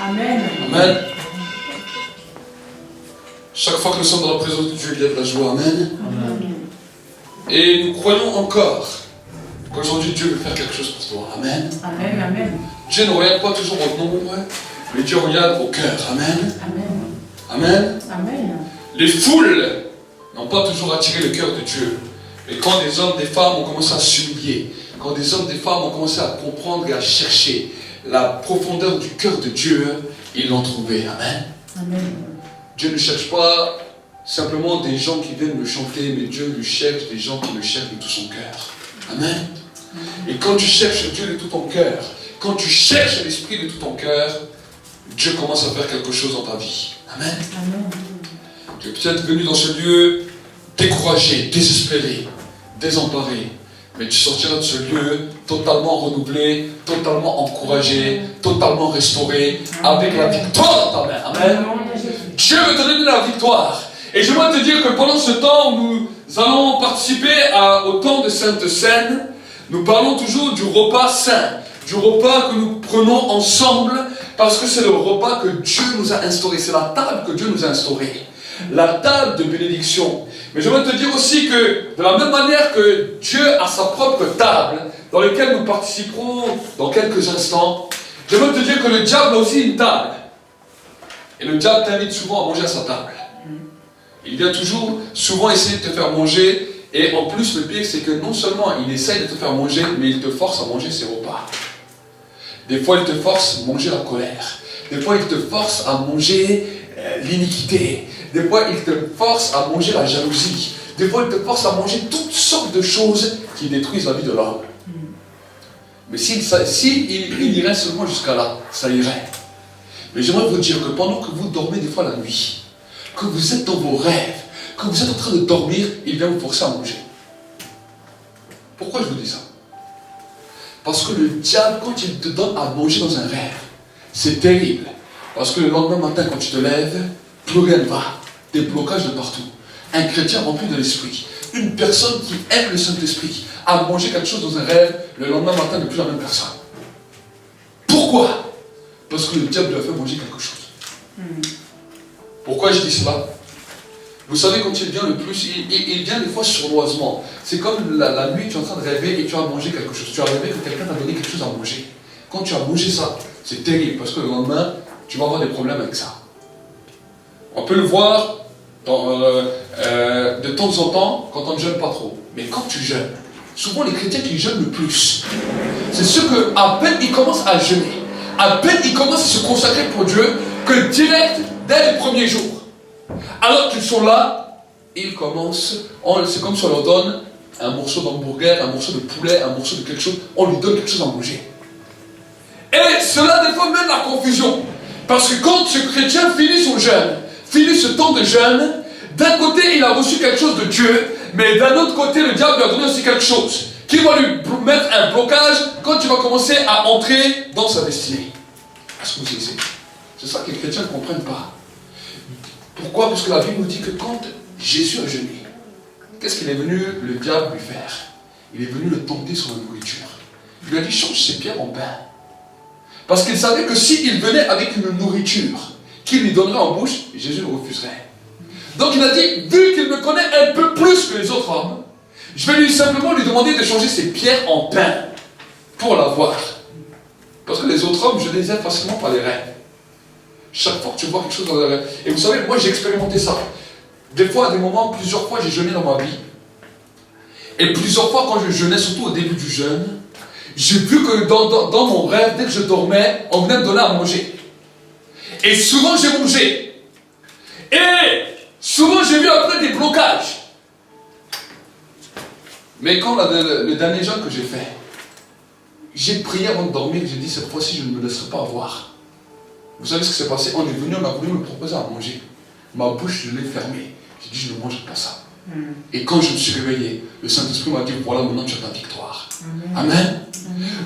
Amen. Amen. Chaque fois que nous sommes dans la présence de Dieu, il y a de la joie. Amen. Amen. Et nous croyons encore qu'aujourd'hui Dieu veut faire quelque chose pour toi. Amen. Amen. Amen. Dieu ne regarde pas toujours au nombre, mais Dieu regarde au cœur. Amen. Amen. Amen. Amen. Les foules n'ont pas toujours attiré le cœur de Dieu. Mais quand des hommes, des femmes ont commencé à s'humilier, quand des hommes, des femmes ont commencé à comprendre et à chercher la profondeur du cœur de Dieu, ils l'ont trouvé. Amen. Amen. Dieu ne cherche pas simplement des gens qui viennent le chanter, mais Dieu lui cherche des gens qui le cherchent de tout son cœur. Amen. Et quand tu cherches Dieu de tout ton cœur, quand tu cherches l'Esprit de tout ton cœur, Dieu commence à faire quelque chose dans ta vie. Amen. Amen. Tu es peut-être venu dans ce lieu découragé, désespéré, désemparé, mais tu sortiras de ce lieu totalement renouvelé, totalement encouragé, totalement restauré, avec la victoire dans ta main. Amen. Dieu veut te donner la victoire. Et je veux te dire que pendant ce temps où nous allons participer au temps de Sainte Seine, nous parlons toujours du repas saint, du repas que nous prenons ensemble, parce que c'est le repas que Dieu nous a instauré, c'est la table que Dieu nous a instaurée, la table de bénédiction. Mais je veux te dire aussi que, de la même manière que Dieu a sa propre table, dans laquelle nous participerons dans quelques instants, je veux te dire que le diable a aussi une table. Et le diable t'invite souvent à manger à sa table. Il vient toujours, souvent essayer de te faire manger. Et en plus, le pire, c'est que non seulement il essaye de te faire manger, mais il te force à manger ses repas. Des fois, il te force à manger la colère. Des fois, il te force à manger l'iniquité. Des fois, il te force à manger la jalousie. Des fois, il te force à manger toutes sortes de choses qui détruisent la vie de l'homme. Mais s'il irait seulement jusqu'à là, ça irait. Mais j'aimerais vous dire que pendant que vous dormez des fois la nuit, que vous êtes dans vos rêves, que vous êtes en train de dormir, il vient vous forcer à manger. Pourquoi je vous dis ça? Parce que le diable, quand il te donne à manger dans un rêve, c'est terrible. Parce que le lendemain matin, quand tu te lèves, plus rien ne va. Des blocages de partout. Un chrétien rempli de l'esprit, une personne qui aime le Saint-Esprit, a mangé quelque chose dans un rêve, le lendemain matin n'est plus la même personne. Pourquoi? Parce que le diable lui a fait manger quelque chose. Pourquoi je dis cela? Vous savez, quand il vient le plus, il vient des fois sournoisement. C'est comme la nuit, tu es en train de rêver et tu as mangé quelque chose. Tu as rêvé que quelqu'un t'a donné quelque chose à manger. Quand tu as mangé ça, c'est terrible parce que le lendemain, tu vas avoir des problèmes avec ça. On peut le voir de temps en temps quand on ne jeûne pas trop. Mais quand tu jeûnes, souvent les chrétiens qui jeûnent le plus, c'est ceux que, à peine ils commencent à jeûner, à peine ils commencent à se consacrer pour Dieu, que direct, dès les premiers jours, alors qu'ils sont là, ils commencent, c'est comme si on leur donne un morceau d'hamburger, un morceau de poulet, un morceau de quelque chose, on lui donne quelque chose à manger. Et cela des fois mène la confusion. Parce que quand ce chrétien finit son jeûne, finit ce temps de jeûne, d'un côté il a reçu quelque chose de Dieu, mais d'un autre côté le diable lui a donné aussi quelque chose qui va lui mettre un blocage quand il va commencer à entrer dans sa destinée. Est-ce que vous savez? C'est ça que les chrétiens ne comprennent pas. Pourquoi? Parce que la Bible nous dit que quand Jésus a jeûné, qu'est-ce qu'il est venu le diable lui faire? Il est venu le tenter sur la nourriture. Il lui a dit change ses pierres en pain. Parce qu'il savait que s'il venait avec une nourriture qu'il lui donnerait en bouche, Jésus le refuserait. Donc il a dit, vu qu'il me connaît un peu plus que les autres hommes, je vais simplement lui demander de changer ses pierres en pain pour l'avoir. Parce que les autres hommes, je les aide facilement par les rêves. Chaque fois que tu vois quelque chose dans les rêves. Et vous savez, moi j'ai expérimenté ça. Des fois, à des moments, plusieurs fois j'ai jeûné dans ma vie. Et plusieurs fois quand je jeûnais, surtout au début du jeûne, j'ai vu que dans mon rêve, dès que je dormais, on venait me donner à manger. Et souvent j'ai mangé. Et souvent j'ai vu après des blocages. Mais quand le dernier jeûne que j'ai fait, j'ai prié avant de dormir, j'ai dit cette fois-ci je ne me laisserai pas avoir. Vous savez ce qui s'est passé? On est venu, on a voulu me proposer à manger. Ma bouche, je l'ai fermée. J'ai dit je ne mangerai pas ça. Et quand je me suis réveillé, le Saint-Esprit m'a dit voilà, maintenant tu as ta victoire. Amen.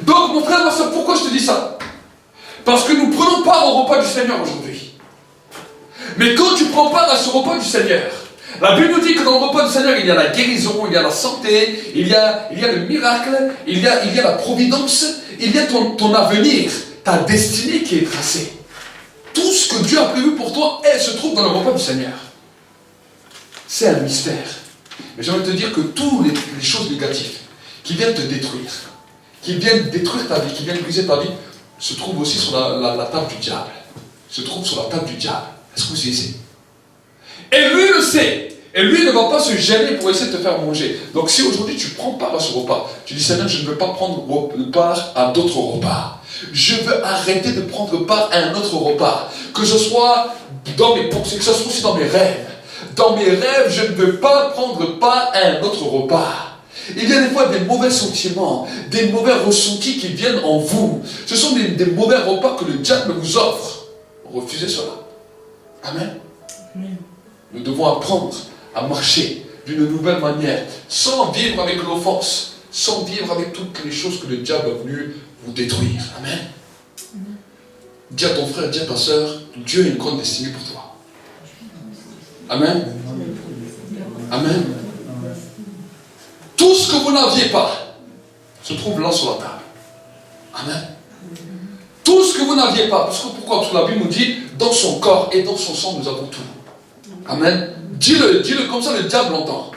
Donc mon frère, ma soeur, pourquoi je te dis ça? Parce que nous prenons part au repas du Seigneur aujourd'hui. Mais quand tu prends part à ce repas du Seigneur, la Bible nous dit que dans le repas du Seigneur, il y a la guérison, il y a la santé, il y a le miracle, il y a la providence, il y a ton avenir, ta destinée qui est tracée. Tout ce que Dieu a prévu pour toi, elle se trouve dans le repas du Seigneur. C'est un mystère. Mais j'aimerais te dire que toutes les choses négatives qui viennent te détruire, qui viennent détruire ta vie, qui viennent briser ta vie, se trouvent aussi sur la table du diable. Se trouvent sur la table du diable. Est-ce que vous savez? Et lui le sait. Et lui ne va pas se gêner pour essayer de te faire manger. Donc si aujourd'hui tu prends part à ce repas, tu dis Seigneur, je ne veux pas prendre part à d'autres repas. Je veux arrêter de prendre part à un autre repas. Que ce soit dans mes pensées, que ce soit aussi dans mes rêves. Dans mes rêves, je ne veux pas prendre part à un autre repas. Il y a des fois des mauvais sentiments, des mauvais ressentis qui viennent en vous. Ce sont des mauvais repas que le diable vous offre. Refusez cela. Amen. Nous devons apprendre à marcher d'une nouvelle manière, sans vivre avec l'offense, sans vivre avec toutes les choses que le diable a voulu vous détruire. Amen. Dis à ton frère, dis à ta soeur, Dieu a une grande destinée pour toi. Amen. Amen. Tout ce que vous n'aviez pas se trouve là sur la table. Amen. Tout ce que vous n'aviez pas, parce que pourquoi? Parce que la Bible nous dit, dans son corps et dans son sang, nous avons tout. Amen. Dis-le comme ça, le diable l'entend.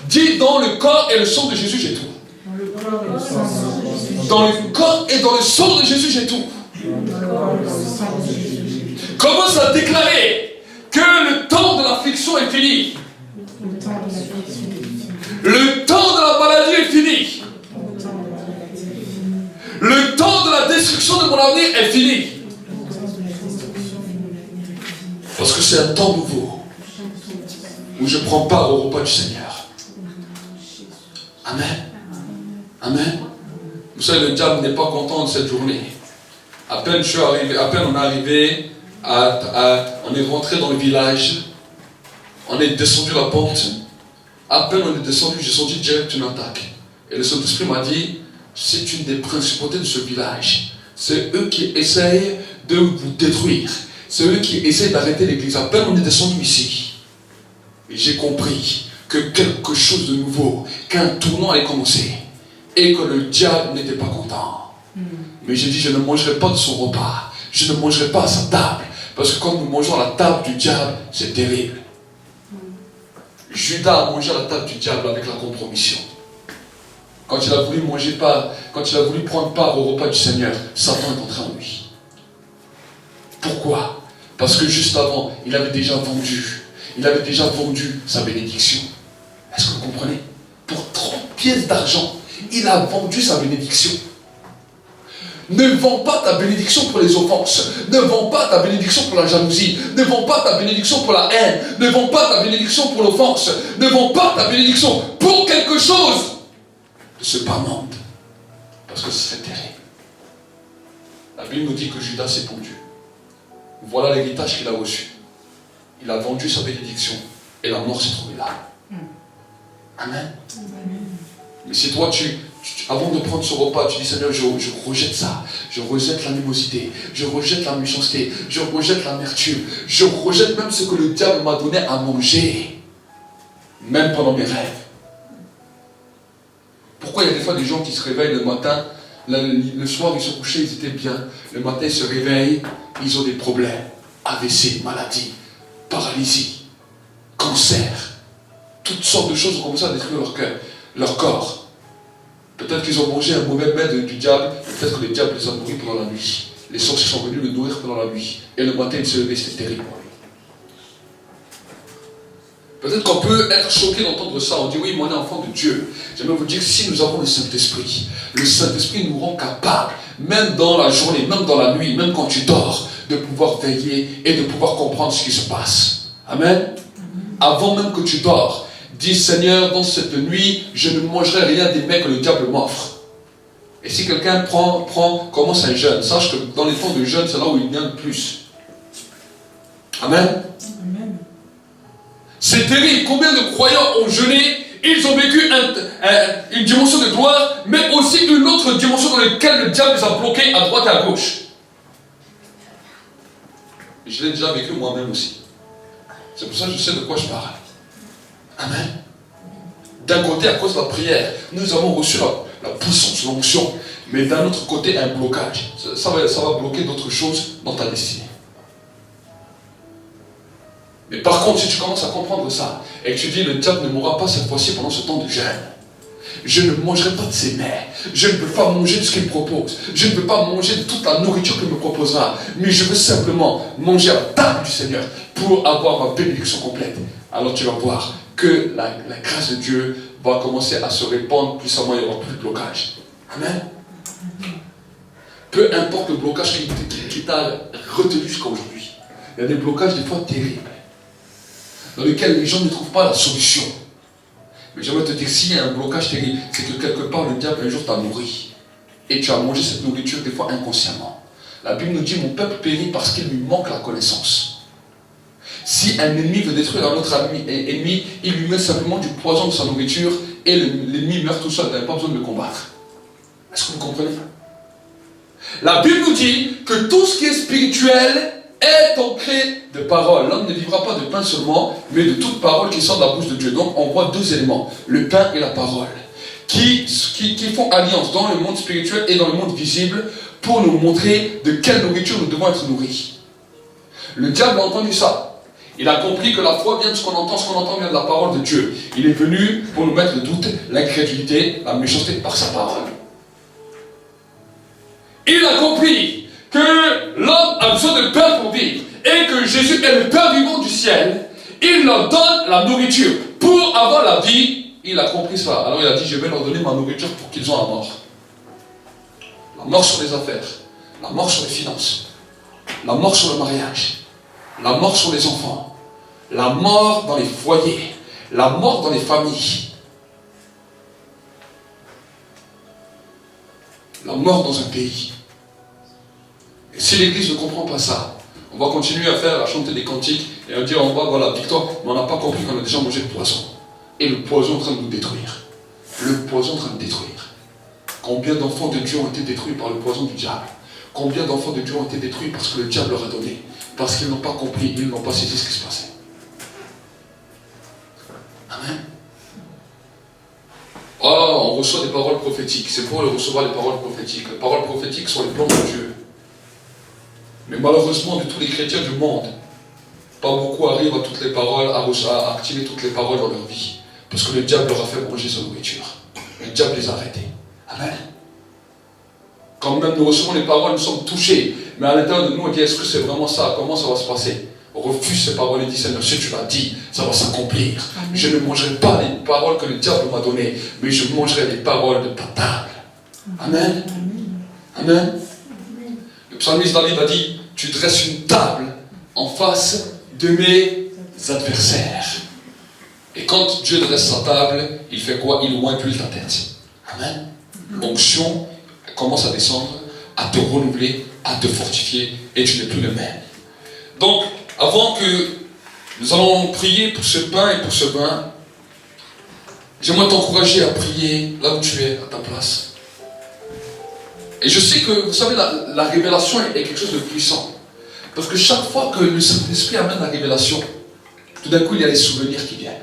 Dis, dans le corps et le sang de Jésus, j'ai tout. Dans le corps et dans le sang de Jésus, j'ai tout. Commence à déclarer que le temps de l'affliction est fini. Le temps de la maladie est fini. Le temps de la destruction de mon avenir est fini. Parce que c'est un temps nouveau où je prends part au repas du Seigneur. Amen. Amen. Vous savez, le diable n'est pas content de cette journée. À peine on est arrivé, on est rentré dans le village, on est descendu la porte. À peine on est descendu, j'ai senti direct une attaque. Et le Saint-Esprit m'a dit, c'est une des principautés de ce village. C'est eux qui essayent de vous détruire. C'est eux qui essayent d'arrêter l'église. À peine on est descendu ici. Et j'ai compris que quelque chose de nouveau, qu'un tournant allait commencer. Et que le diable n'était pas content. Mais j'ai dit, je ne mangerai pas de son repas. Je ne mangerai pas à sa table. Parce que quand nous mangeons à la table du diable, c'est terrible. Judas a mangé à la table du diable avec la compromission. Quand il a voulu quand il a voulu prendre part au repas du Seigneur, Satan est entré en lui. Pourquoi? Parce que juste avant, il avait déjà vendu sa bénédiction. Est-ce que vous comprenez? Pour 30 pièces d'argent, il a vendu sa bénédiction. Ne vends pas ta bénédiction pour les offenses. Ne vends pas ta bénédiction pour la jalousie. Ne vends pas ta bénédiction pour la haine. Ne vends pas ta bénédiction pour l'offense. Ne vends pas ta bénédiction pour quelque chose de ce bas monde. Parce que ce serait terrible. La Bible nous dit que Judas s'est pendu. Voilà l'héritage qu'il a reçu. Il a vendu sa bénédiction et la mort s'est trouvée là. Amen. Mais si toi, avant de prendre ce repas, tu dis Seigneur, je rejette ça. Je rejette l'animosité. Je rejette la méchanceté. Je rejette l'amertume. Je rejette même ce que le diable m'a donné à manger. Même pendant mes rêves. Pourquoi il y a des fois des gens qui se réveillent le matin, le soir ils se couchaient, ils étaient bien. Le matin ils se réveillent, ils ont des problèmes. AVC, maladie, paralysie, cancer. Toutes sortes de choses ont commencé à détruire leur cœur, leur corps. Peut-être qu'ils ont mangé un mauvais mets du diable, peut-être que le diable les a nourris pendant la nuit. Les sorciers sont venus le nourrir pendant la nuit. Et le matin, il se levait, c'était terrible pour lui. Peut-être qu'on peut être choqué d'entendre ça. On dit, oui, moi, on est enfant de Dieu. J'aimerais vous dire que si nous avons le Saint-Esprit nous rend capable, même dans la journée, même dans la nuit, même quand tu dors, de pouvoir veiller et de pouvoir comprendre ce qui se passe. Amen. Avant même que tu dors, dis Seigneur, dans cette nuit, je ne mangerai rien des mets que le diable m'offre. Et si quelqu'un commence un jeûne, sache que dans les temps de jeûne, c'est là où il vient le plus. Amen. Amen. C'est terrible. Combien de croyants ont jeûné, ils ont vécu une dimension de gloire, mais aussi une autre dimension dans laquelle le diable les a bloqués à droite et à gauche. Je l'ai déjà vécu moi-même aussi. C'est pour ça que je sais de quoi je parle. Amen. D'un côté, à cause de la prière, nous avons reçu la puissance, l'onction. Mais d'un autre côté, un blocage. Ça va bloquer d'autres choses dans ta destinée. Mais par contre, si tu commences à comprendre ça, et que tu dis, le diable ne mourra pas cette fois-ci pendant ce temps de jeûne, je ne mangerai pas de ses mets, je ne peux pas manger de ce qu'il me propose, je ne peux pas manger de toute la nourriture qu'il me proposera, mais je veux simplement manger à la table du Seigneur pour avoir ma bénédiction complète. Alors tu vas voir que la grâce de Dieu va commencer à se répandre puissamment, il n'y aura plus de blocage. Amen. Peu importe le blocage qui t'a retenu jusqu'à aujourd'hui. Il y a des blocages des fois terribles, dans lesquels les gens ne trouvent pas la solution. Mais j'aimerais te dire, s'il y a un blocage terrible, c'est que quelque part le diable un jour t'a nourri. Et tu as mangé cette nourriture des fois inconsciemment. La Bible nous dit, mon peuple périt parce qu'il lui manque la connaissance. Si un ennemi veut détruire un autre ennemi, il lui met simplement du poison dans sa nourriture et l'ennemi meurt tout seul, il n'a pas besoin de le combattre. Est-ce que vous comprenez? La Bible nous dit que tout ce qui est spirituel est ancré de parole. L'homme ne vivra pas de pain seulement, mais de toute parole qui sort de la bouche de Dieu. Donc on voit deux éléments, le pain et la parole, qui font alliance dans le monde spirituel et dans le monde visible pour nous montrer de quelle nourriture nous devons être nourris. Le diable a entendu ça. Il a compris que la foi vient de ce qu'on entend vient de la parole de Dieu. Il est venu pour nous mettre le doute, l'incrédulité, la méchanceté par sa parole. Il a compris que l'homme a besoin de pain pour vivre et que Jésus est le pain vivant du ciel. Il leur donne la nourriture pour avoir la vie. Il a compris ça. Alors il a dit, je vais leur donner ma nourriture pour qu'ils ont la mort. La mort sur les affaires, la mort sur les finances, la mort sur le mariage, la mort sur les enfants, la mort dans les foyers, la mort dans les familles, la mort dans un pays. Et si l'Église ne comprend pas ça, on va continuer à chanter des cantiques et à dire on va avoir la victoire, mais on n'a pas compris qu'on a déjà mangé le poison. Et le poison est en train de nous détruire. Le poison est en train de détruire. Combien d'enfants de Dieu ont été détruits par le poison du diable? Combien d'enfants de Dieu ont été détruits parce que le diable leur a donné? Parce qu'ils n'ont pas compris, ils n'ont pas saisi ce qui se passait. Amen. Oh, on reçoit des paroles prophétiques. C'est pour recevoir les paroles prophétiques. Les paroles prophétiques sont les plans de Dieu. Mais malheureusement, de tous les chrétiens du monde, pas beaucoup arrivent à toutes les paroles, à activer toutes les paroles dans leur vie. Parce que le diable leur a fait manger sa nourriture. Le diable les a arrêtés. Amen. Quand même nous recevons les paroles, nous sommes touchés. Mais à l'intérieur de nous, on dit, est-ce que c'est vraiment ça? Comment ça va se passer? On refuse ces paroles et dit, Seigneur, si tu l'as dit, ça va s'accomplir. Je ne mangerai pas les paroles que le diable m'a données, mais je mangerai les paroles de ta table. Amen. Amen. Le psalmiste David a dit, tu dresses une table en face de mes adversaires. Et quand Dieu dresse sa table, il fait quoi? Il oint ta tête. Amen. L'onction commence à descendre, à te renouveler, à te fortifier, et tu n'es plus le même. Donc, avant que nous allons prier pour ce pain et pour ce vin, j'aimerais t'encourager à prier là où tu es, à ta place. Et je sais que, vous savez, la révélation est quelque chose de puissant. Parce que chaque fois que le Saint-Esprit amène la révélation, tout d'un coup, il y a des souvenirs qui viennent.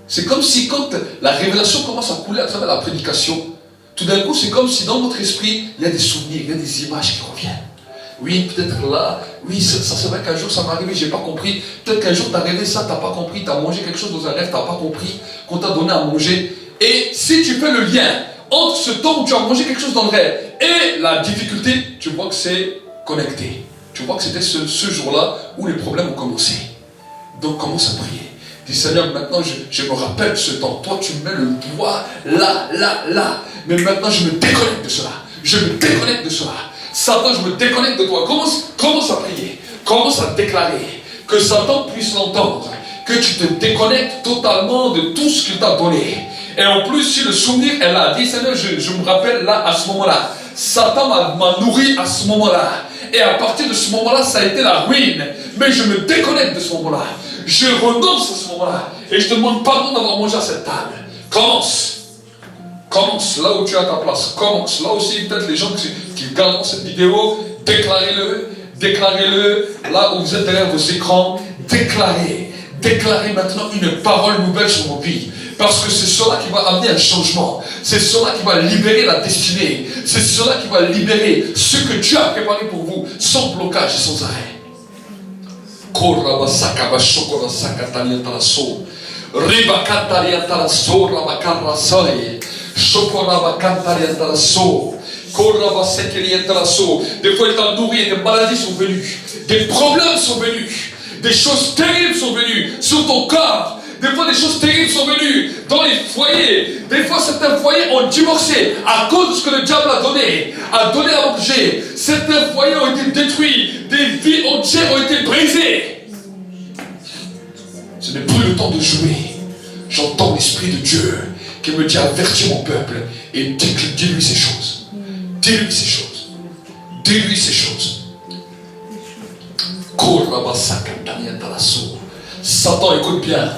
C'est comme si quand la révélation commence à couler à travers la prédication, tout d'un coup, c'est comme si dans votre esprit, il y a des souvenirs, il y a des images qui reviennent. Oui, peut-être là, oui, ça c'est vrai qu'un jour ça m'est arrivé, j'ai pas compris. Peut-être qu'un jour tu as rêvé ça, tu n'as pas compris, tu as mangé quelque chose dans un rêve, tu n'as pas compris, qu'on t'a donné à manger. Et si tu fais le lien entre ce temps où tu as mangé quelque chose dans le rêve et la difficulté, tu vois que c'est connecté. Tu vois que c'était ce jour-là où les problèmes ont commencé. Donc commence à prier. Dis Seigneur, maintenant je me rappelle ce temps. Toi tu mets le doigt là. Mais maintenant je me déconnecte de cela. Je me déconnecte de cela. Satan, je me déconnecte de toi. Commence à prier. Commence à déclarer. Que Satan puisse l'entendre. Que tu te déconnectes totalement de tout ce qu'il t'a donné. Et en plus, si le souvenir est là, dis Seigneur, je me rappelle là, à ce moment-là. Satan m'a nourri à ce moment-là. Et à partir de ce moment-là, ça a été la ruine. Mais je me déconnecte de ce moment-là. Je renonce à ce moment-là. Et je te demande pardon d'avoir mangé à cette table. Commence là où tu es à ta place. Commence là aussi, peut-être les gens qui regardent cette vidéo, déclarez-le là où vous êtes derrière vos écrans. Déclarez maintenant une parole nouvelle sur vos vies. Parce que c'est cela qui va amener un changement. C'est cela qui va libérer la destinée. C'est cela qui va libérer ce que Dieu a préparé pour vous, sans blocage et sans arrêt. Korabasaka shokora sakatalia taraso. Ribakatalia taraso rabakarasai. Shokorabakatalia taraso. Korabasekelia taraso. Des fois il t'a nourri, des maladies sont venues, des problèmes sont venus, des choses terribles sont venues sur ton corps. Des fois, des choses terribles sont venues dans les foyers. Des fois, certains foyers ont divorcé à cause de ce que le diable a donné à manger. Certains foyers ont été détruits. Des vies entières ont été brisées. Ce n'est plus le temps de jouer. J'entends l'Esprit de Dieu qui me dit avertis mon peuple et dis-lui ces choses. Dis-lui ces choses. Dis-lui ces choses. Satan, écoute bien.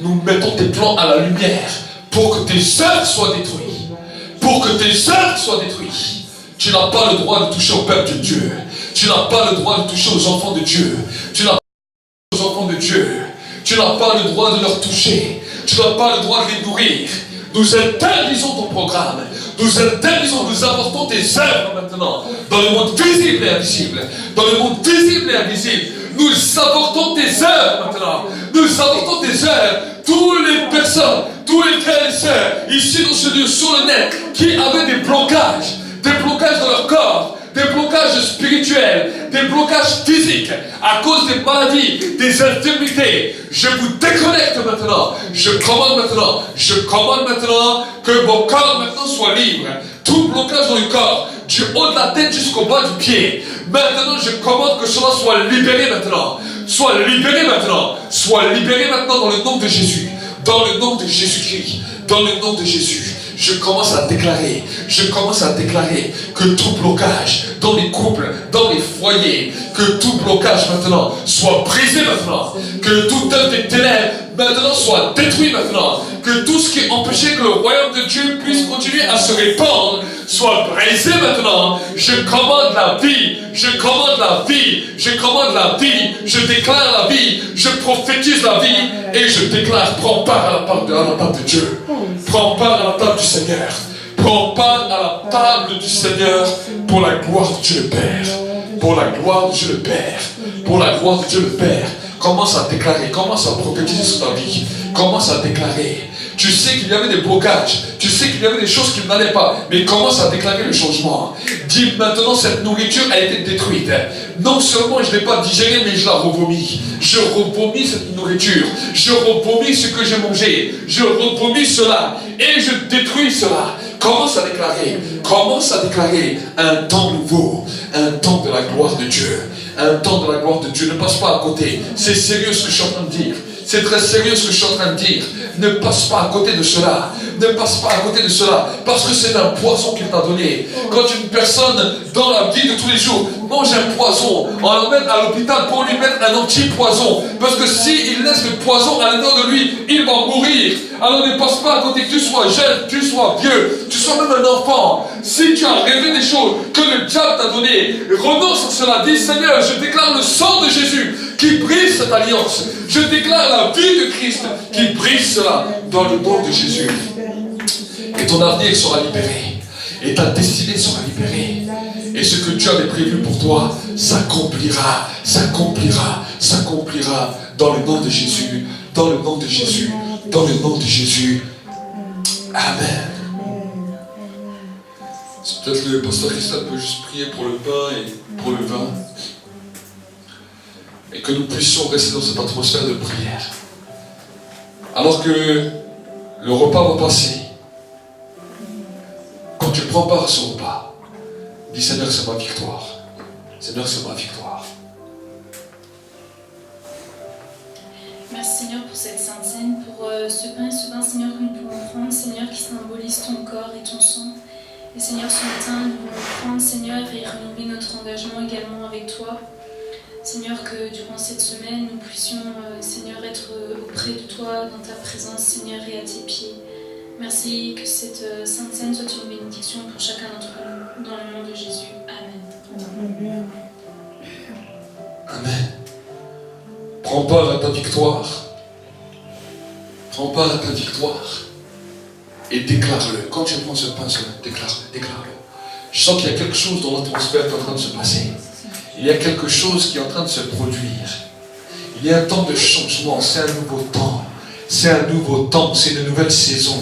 Nous mettons tes plans à la lumière pour que tes œuvres soient détruites. Pour que tes œuvres soient détruites. Tu n'as pas le droit de toucher au peuple de Dieu. Tu n'as pas le droit de toucher aux enfants de Dieu. Tu n'as pas le droit aux enfants de Dieu. Tu n'as pas le droit de leur toucher. Tu n'as pas le droit de les nourrir. Nous interdisons ton programme. Nous interdisons, nous apportons tes œuvres maintenant dans le monde visible et invisible. Dans le monde visible et invisible. Nous apportons tes œuvres maintenant. Nous apportons tes œuvres. Toutes les personnes, tous les frères et sœurs, ici dans ce lieu, sur le net, qui avaient des blocages dans leur corps, des blocages spirituels, des blocages physiques, à cause des maladies, des infirmités. Je vous déconnecte maintenant. Je commande maintenant que vos corps maintenant soient libres. Tout blocage dans le corps, du haut de la tête jusqu'au bas du pied. Maintenant, je commande que cela soit libéré maintenant. Soit libéré maintenant. Soit libéré maintenant dans le nom de Jésus. Dans le nom de Jésus-Christ. Dans le nom de Jésus. Je commence à déclarer que tout blocage dans les couples, dans les foyers, que tout blocage maintenant soit brisé maintenant, que tout œuvre des ténèbres maintenant soit détruit maintenant, que tout ce qui empêchait que le royaume de Dieu puisse continuer à se répandre soit brisé maintenant. Je commande la vie, je commande la vie, je commande la vie, je déclare la vie, je prophétise la vie et je déclare, prends part à la table de Dieu, prends part à la table du Seigneur, prends part à la table du Seigneur pour la gloire de Dieu le Père, pour la gloire de Dieu le Père, pour la gloire de Dieu le Père. Commence à déclarer, commence à prophétiser sur ta vie, commence à déclarer. Tu sais qu'il y avait des blocages, tu sais qu'il y avait des choses qui n'allaient pas, mais commence à déclarer le changement. Dis maintenant, cette nourriture a été détruite. Non seulement je ne l'ai pas digérée, mais je la revomis. Je revomis cette nourriture, je revomis ce que j'ai mangé, je revomis cela et je détruis cela. Commence à déclarer un temps nouveau, un temps de la gloire de Dieu. Un temps de la gloire de Dieu. Ne passe pas à côté. C'est sérieux ce que je suis en train de dire. C'est très sérieux ce que je suis en train de dire. Ne passe pas à côté de cela. Ne passe pas à côté de cela. Parce que c'est un poison qu'il t'a donné. Quand une personne, dans la vie de tous les jours, mange un poison, on l'emmène à l'hôpital pour lui mettre un anti-poison. Parce que s'il laisse le poison à l'intérieur de lui, il va mourir. Alors ne passe pas à côté, que tu sois jeune, que tu sois vieux, que tu sois même un enfant. Si tu as rêvé des choses que le diable t'a données, renonce à cela. Dis Seigneur, je déclare le sang de Jésus qui brise cette alliance. Je déclare la vie de Christ qui brise cela dans le nom de Jésus. Et ton avenir sera libéré. Et ta destinée sera libérée. Et ce que Dieu avait prévu pour toi s'accomplira, s'accomplira, s'accomplira dans le nom de Jésus, dans le nom de Jésus, dans le nom de Jésus. Amen. Peut-être le pasteur Christophe peut juste prier pour le pain et pour le vin. Et que nous puissions rester dans cette atmosphère de prière. Alors que le repas va passer, quand tu prends part à ce repas, dis Seigneur, c'est ma victoire. Seigneur, c'est ma victoire. Merci Seigneur pour cette sainte scène, pour ce pain et ce vin, Seigneur, que nous pouvons prendre, Seigneur, qui symbolise ton corps et ton sang. Et Seigneur, ce matin, nous voulons prendre, Seigneur, et renouveler notre engagement également avec toi. Seigneur, que durant cette semaine, nous puissions, Seigneur, être auprès de toi, dans ta présence, Seigneur, et à tes pieds. Merci que cette sainte scène soit une bénédiction pour chacun d'entre nous, dans le nom de Jésus. Amen. Amen. Prends part à ta victoire. Prends part à ta victoire. Et déclare-le. Quand tu prends ce pain, déclare-le. Je sens qu'il y a quelque chose dans l'atmosphère qui est en train de se passer. Il y a quelque chose qui est en train de se produire. Il y a un temps de changement, c'est un nouveau temps. C'est un nouveau temps, c'est une nouvelle saison.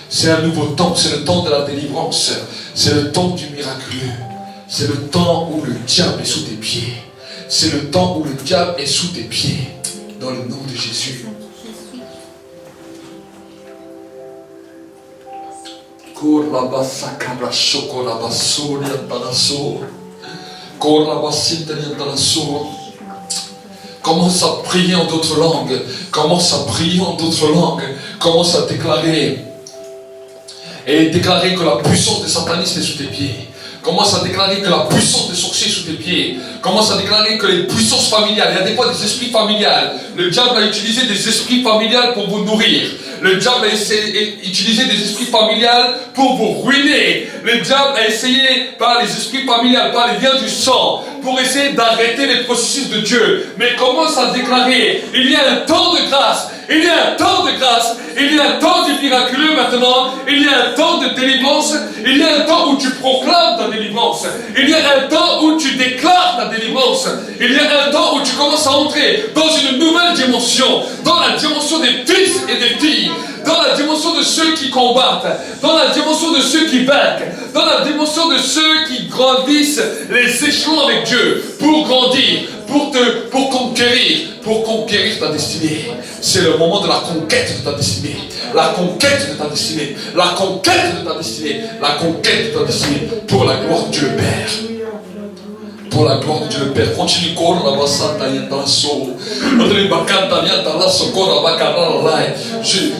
C'est un nouveau temps, c'est le temps de la délivrance. C'est le temps du miraculeux. C'est le temps où le diable est sous tes pieds. C'est le temps où le diable est sous tes pieds. Dans le nom de Jésus. Commence à prier en d'autres langues. Commence à prier en d'autres langues. Commence à déclarer. Et déclarer que la puissance des satanistes est sous tes pieds. Commence à déclarer que la puissance des sorciers est sous tes pieds. Commence à déclarer que les puissances familiales, il y a des fois des esprits familiales. Le diable a utilisé des esprits familiales pour vous nourrir. Le diable a utilisé des esprits familiales pour vous ruiner. Le diable a essayé par les esprits familiales, par les liens du sang, pour essayer d'arrêter les processus de Dieu. Mais commence à déclarer, il y a un temps de grâce. Il y a un temps de grâce, il y a un temps du miraculeux maintenant, il y a un temps de délivrance, il y a un temps où tu proclames ta délivrance, il y a un temps où tu déclares ta délivrance, il y a un temps où tu commences à entrer dans une nouvelle dimension, dans la dimension des fils et des filles, dans la dimension de ceux qui combattent, dans la dimension de ceux qui vainquent, dans la dimension de ceux qui grandissent les échelons avec Dieu, pour grandir, pour conquérir ta destinée. C'est le moment de la conquête de ta destinée. La conquête de ta destinée. La conquête de ta destinée. La conquête de ta destinée. Pour la gloire de Dieu le Père. Pour la gloire de Dieu le Père. Continue.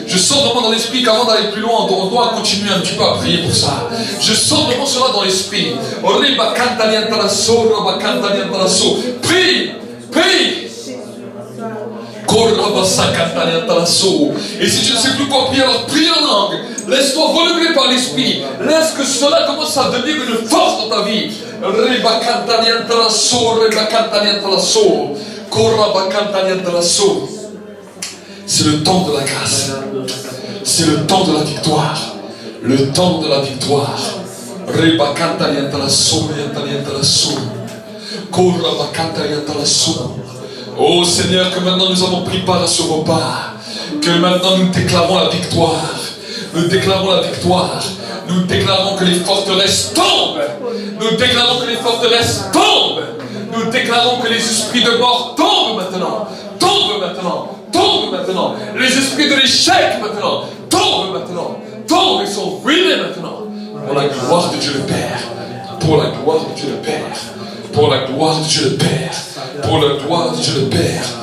Je sens vraiment dans l'esprit qu'avant d'aller plus loin, on doit continuer un petit peu à prier pour ça. Je sens vraiment cela dans l'esprit. Prie. Prie. Et si tu ne sais plus quoi prier, alors prie en langue. Laisse-toi relever par l'esprit. Laisse que cela commence à devenir une force dans ta vie. C'est le temps de la grâce. C'est le temps de la victoire. Le temps de la victoire. Oh Seigneur, que maintenant nous avons pris part à ce repas. Que maintenant nous déclarons la victoire. Nous déclarons la victoire. Nous déclarons que les forteresses tombent. Nous déclarons que les forteresses tombent. Nous déclarons que les esprits de mort tombent maintenant. Tombent maintenant. Tombent maintenant. Les esprits de l'échec maintenant. Tombent maintenant. Tombent et sont ruinés maintenant. Pour la gloire de Dieu le Père. Pour la gloire de Dieu le Père. Pour la gloire de Dieu le Père. Pour la gloire de Dieu le Père.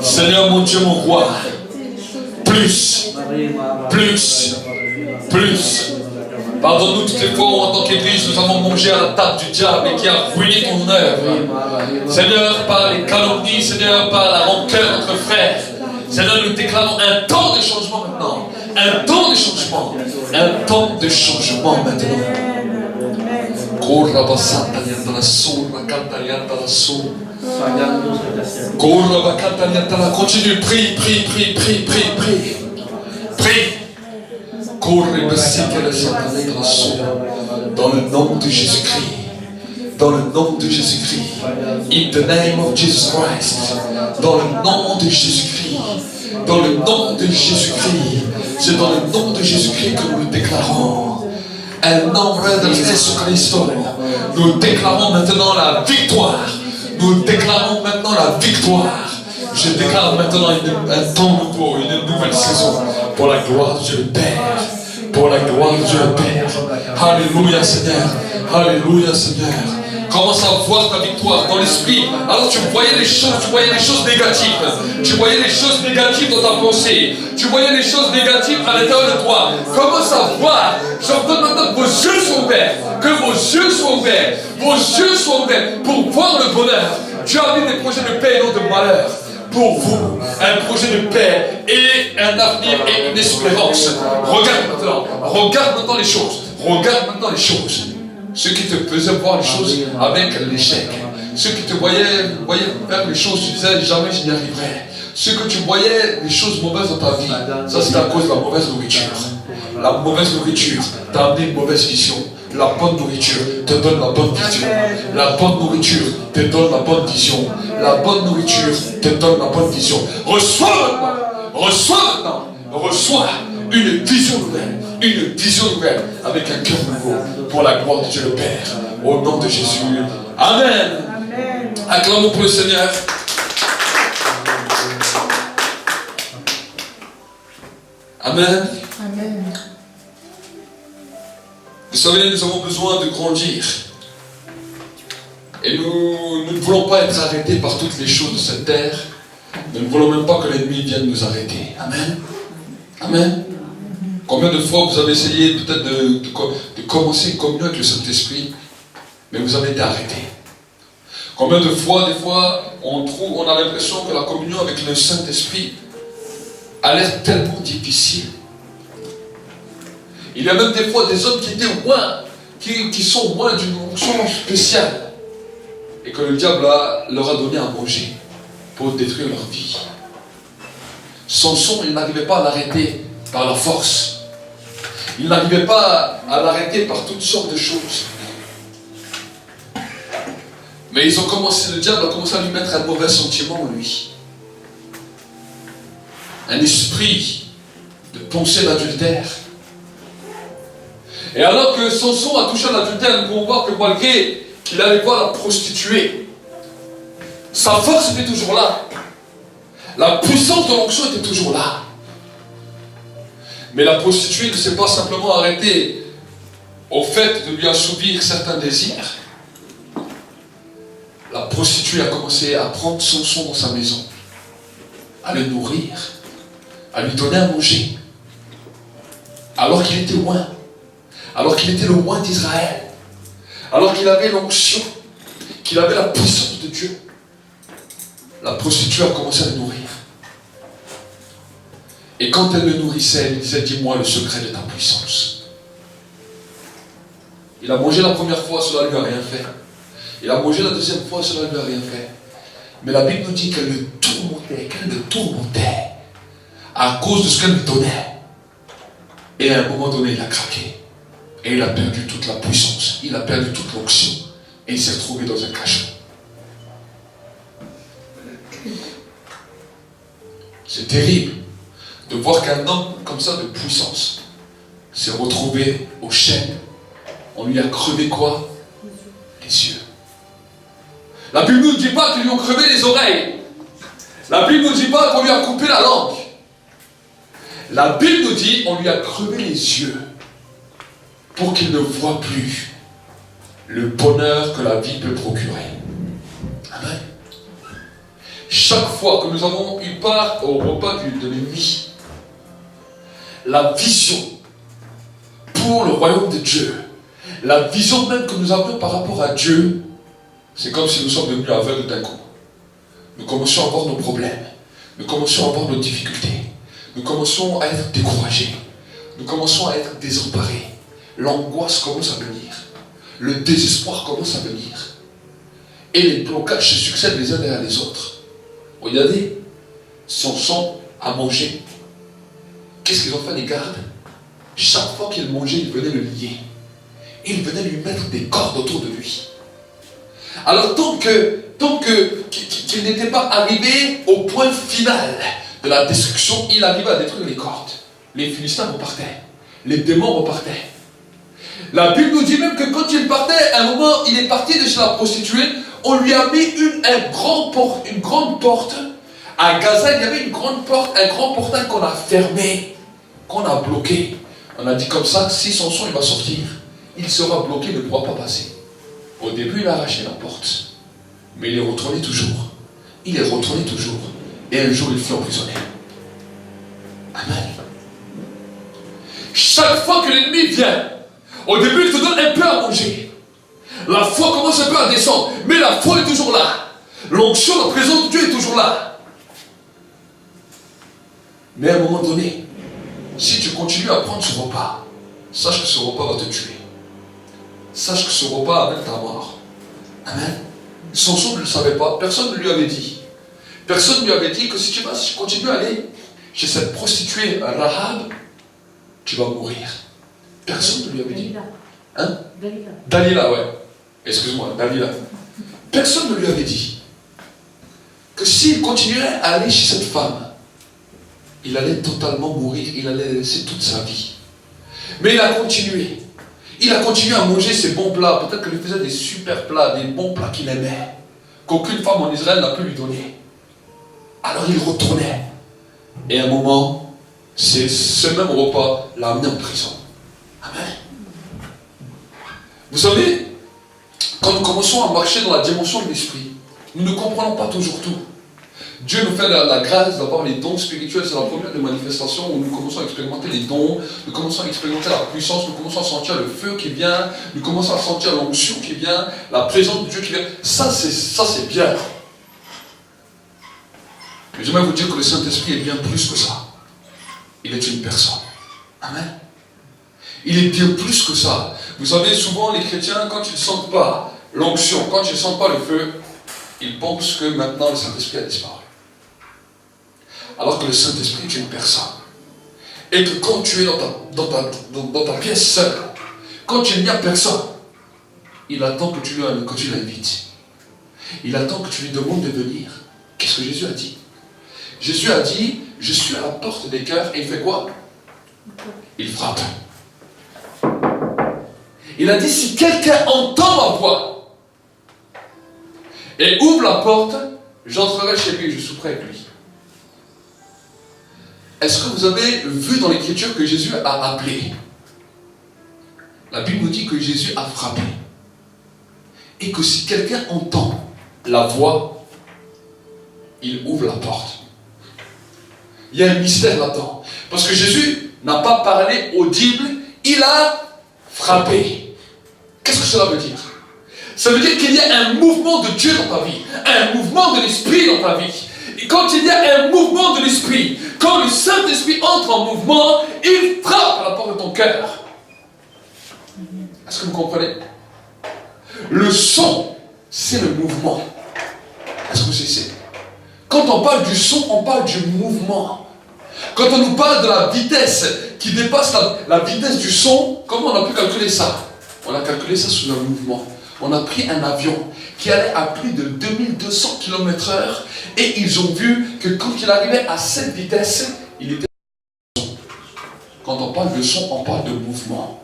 Seigneur mon Dieu, mon roi, plus. Pardonne-nous toutes les fois où en tant qu'Église nous avons mangé à la table du diable et qui a ruiné ton œuvre. Seigneur, par les calomnies, Seigneur, par la rancœur entre frères. Seigneur, nous déclarons un temps de changement maintenant. Un temps de changement. Un temps de changement maintenant. Continue, prie. Dans le nom de Jésus-Christ. Dans le nom de Jésus-Christ. In the name of Jesus Christ. Dans le nom de Jésus-Christ. Dans le nom de Jésus-Christ. C'est dans le nom de Jésus-Christ que nous le déclarons. El nombre de Jesucristo. Nous déclarons maintenant la victoire. Nous déclarons maintenant la victoire. Je déclare maintenant un temps nouveau, une nouvelle saison. Pour la gloire de Dieu le Père. Pour la gloire de Dieu le Père. Alléluia Seigneur. Alléluia Seigneur. Commence à voir ta victoire dans l'esprit. Alors tu voyais les choses négatives. Tu voyais les choses négatives dans ta pensée. Tu voyais les choses négatives à l'intérieur de toi. Commence à voir. J'ordonne maintenant que vos yeux soient ouverts. Que vos yeux soient ouverts. Vos yeux soient ouverts pour voir le bonheur. Dieu a mis des projets de paix et non de malheur. pour vous, un projet de paix et un avenir et une espérance. Regarde maintenant les choses. Regarde maintenant les choses. Ceux qui te faisaient voir les choses avec l'échec. Ceux qui te voyaient faire les choses, tu disais jamais je n'y arriverai. Ceux que tu voyais les choses mauvaises dans ta vie, ça c'est à cause de la mauvaise nourriture. La mauvaise nourriture t'a amené une mauvaise vision. La bonne nourriture te donne la bonne vision. La bonne nourriture te donne la bonne vision. La bonne nourriture te donne la bonne vision. Reçois maintenant une vision nouvelle. Une vision nouvelle avec un cœur nouveau pour la gloire de Dieu le Père. Au nom de Jésus. Amen. Acclamons pour le Seigneur. Amen. Amen. Vous savez, nous avons besoin de grandir. Et nous ne voulons pas être arrêtés par toutes les choses de cette terre. Nous ne voulons même pas que l'ennemi vienne nous arrêter. Amen. Amen. Combien de fois vous avez essayé peut-être de commencer une communion avec le Saint-Esprit, mais vous avez été arrêté. Combien de fois, des fois, on a l'impression que la communion avec le Saint-Esprit a l'air tellement difficile. Il y a même des fois des hommes qui étaient loin, qui sont loin d'une onction spéciale, et que le diable leur a donné à manger pour détruire leur vie. Samson, il n'arrivait pas à l'arrêter par la force. Il n'arrivait pas à l'arrêter par toutes sortes de choses. Mais le diable a commencé à lui mettre un mauvais sentiment en lui. Un esprit de pensée d'adultère. Et alors que Samson a touché à l'adultère, nous pouvons voir que malgré qu'il allait voir la prostituée, sa force était toujours là. La puissance de l'onction était toujours là. Mais la prostituée ne s'est pas simplement arrêtée au fait de lui assouvir certains désirs. La prostituée a commencé à prendre Samson dans sa maison, à le nourrir, à lui donner à manger, alors qu'il était loin, alors qu'il était le loin d'Israël, alors qu'il avait l'onction, qu'il avait la puissance de Dieu. La prostituée a commencé à le nourrir. Et quand elle le nourrissait, elle disait, dis-moi le secret de ta puissance. Il a mangé la première fois, cela ne lui a rien fait. Il a mangé la deuxième fois, cela ne lui a rien fait. Mais la Bible nous dit qu'elle le tourmentait à cause de ce qu'elle lui donnait. Et à un moment donné, il a craqué. Et il a perdu toute la puissance. Il a perdu toute l'onction. Et il s'est retrouvé dans un cachot. C'est terrible de voir qu'un homme comme ça de puissance s'est retrouvé aux chaînes. On lui a crevé quoi? Les yeux. La Bible ne nous dit pas qu'ils lui ont crevé les oreilles. La Bible ne nous dit pas qu'on lui a coupé la langue. La Bible nous dit qu'on lui a crevé les yeux pour qu'il ne voit plus le bonheur que la vie peut procurer. Amen. Chaque fois que nous avons eu part au repas de l'ennemi, la vision pour le royaume de Dieu, la vision même que nous avons par rapport à Dieu, c'est comme si nous sommes devenus aveugles d'un coup. Nous commençons à avoir nos problèmes, nous commençons à avoir nos difficultés, nous commençons à être découragés, nous commençons à être désemparés. L'angoisse commence à venir, le désespoir commence à venir, et les blocages se succèdent les uns derrière les autres. Regardez, Samson a mangé. Qu'est-ce qu'ils ont fait les gardes? Chaque fois qu'il mangeait, ils venaient le lier. Et ils venaient lui mettre des cordes autour de lui. Alors tant qu'il n'était pas arrivé au point final de la destruction, il arrivait à détruire les cordes. Les Philistins repartaient. Les démons repartaient. La Bible nous dit même que quand il partait, à un moment, il est parti de chez la prostituée, on lui a mis une grande porte. À Gaza, il y avait une grande porte, un grand portail qu'on a fermé, qu'on a bloqué. On a dit comme ça, si Samson il va sortir, il sera bloqué, il ne pourra pas passer. Au début, il a arraché la porte, mais il est retourné toujours. Il est retourné toujours. Et un jour, il fut emprisonné. Amen. Chaque fois que l'ennemi vient, au début, il te donne un peu à manger. La foi commence un peu à descendre, mais la foi est toujours là. L'onction, la présence de Dieu est toujours là. Mais à un moment donné, si tu continues à prendre ce repas, sache que ce repas va te tuer. Sache que ce repas amène ta mort. Amen. Samson ne le savait pas, personne ne lui avait dit. Personne ne lui avait dit que si tu vas continuer à aller chez cette prostituée Rahab, tu vas mourir. Personne ne lui avait dit. Hein? Dalila, ouais. Excuse-moi, Dalila. Personne ne lui avait dit que s'il continuerait à aller chez cette femme, il allait totalement mourir, il allait laisser toute sa vie. Mais il a continué. Il a continué à manger ses bons plats. Peut-être qu'il faisait des super plats, des bons plats qu'il aimait, qu'aucune femme en Israël n'a pu lui donner. Alors il retournait. Et à un moment, ce même repas l'a amené en prison. Amen. Vous savez, quand nous commençons à marcher dans la dimension de l'esprit, nous ne comprenons pas toujours tout. Dieu nous fait la grâce d'avoir les dons spirituels. C'est la première des manifestations où nous commençons à expérimenter les dons, nous commençons à expérimenter la puissance, nous commençons à sentir le feu qui vient, nous commençons à sentir l'onction qui vient, la présence de Dieu qui vient. Ça c'est bien. Mais j'aimerais vous dire que le Saint-Esprit est bien plus que ça. Il est une personne. Amen. Il est bien plus que ça. Vous savez, souvent les chrétiens, quand ils ne sentent pas l'onction, quand ils ne sentent pas le feu, ils pensent que maintenant le Saint-Esprit a disparu. Alors que le Saint-Esprit est une personne. Et que quand tu es dans ta pièce seule, quand il n'y a personne, il attend que tu l'invites. Il attend que tu lui demandes de venir. Qu'est-ce que Jésus a dit? Jésus a dit, je suis à la porte des cœurs, et il fait quoi? Il frappe. Il a dit, si quelqu'un entend ma voix et ouvre la porte, j'entrerai chez lui et je souperai avec lui. Est-ce que vous avez vu dans l'Écriture que Jésus a appelé? La Bible nous dit que Jésus a frappé. Et que si quelqu'un entend la voix, il ouvre la porte. Il y a un mystère là-dedans. Parce que Jésus n'a pas parlé audible, il a frappé. Qu'est-ce que cela veut dire? Ça veut dire qu'il y a un mouvement de Dieu dans ta vie, un mouvement de l'Esprit dans ta vie. Et quand il y a un mouvement de l'Esprit, quand le Saint-Esprit entre en mouvement, il frappe à la porte de ton cœur. Est-ce que vous comprenez? Le son, c'est le mouvement. Est-ce que vous savez? Quand on parle du son, on parle du mouvement. Quand on nous parle de la vitesse qui dépasse la vitesse du son, comment on a pu calculer ça? On a calculé ça sous un mouvement. On a pris un avion qui allait à plus de 2200 km/h et ils ont vu que quand il arrivait à cette vitesse, il était son. Quand on parle de son, on parle de mouvement.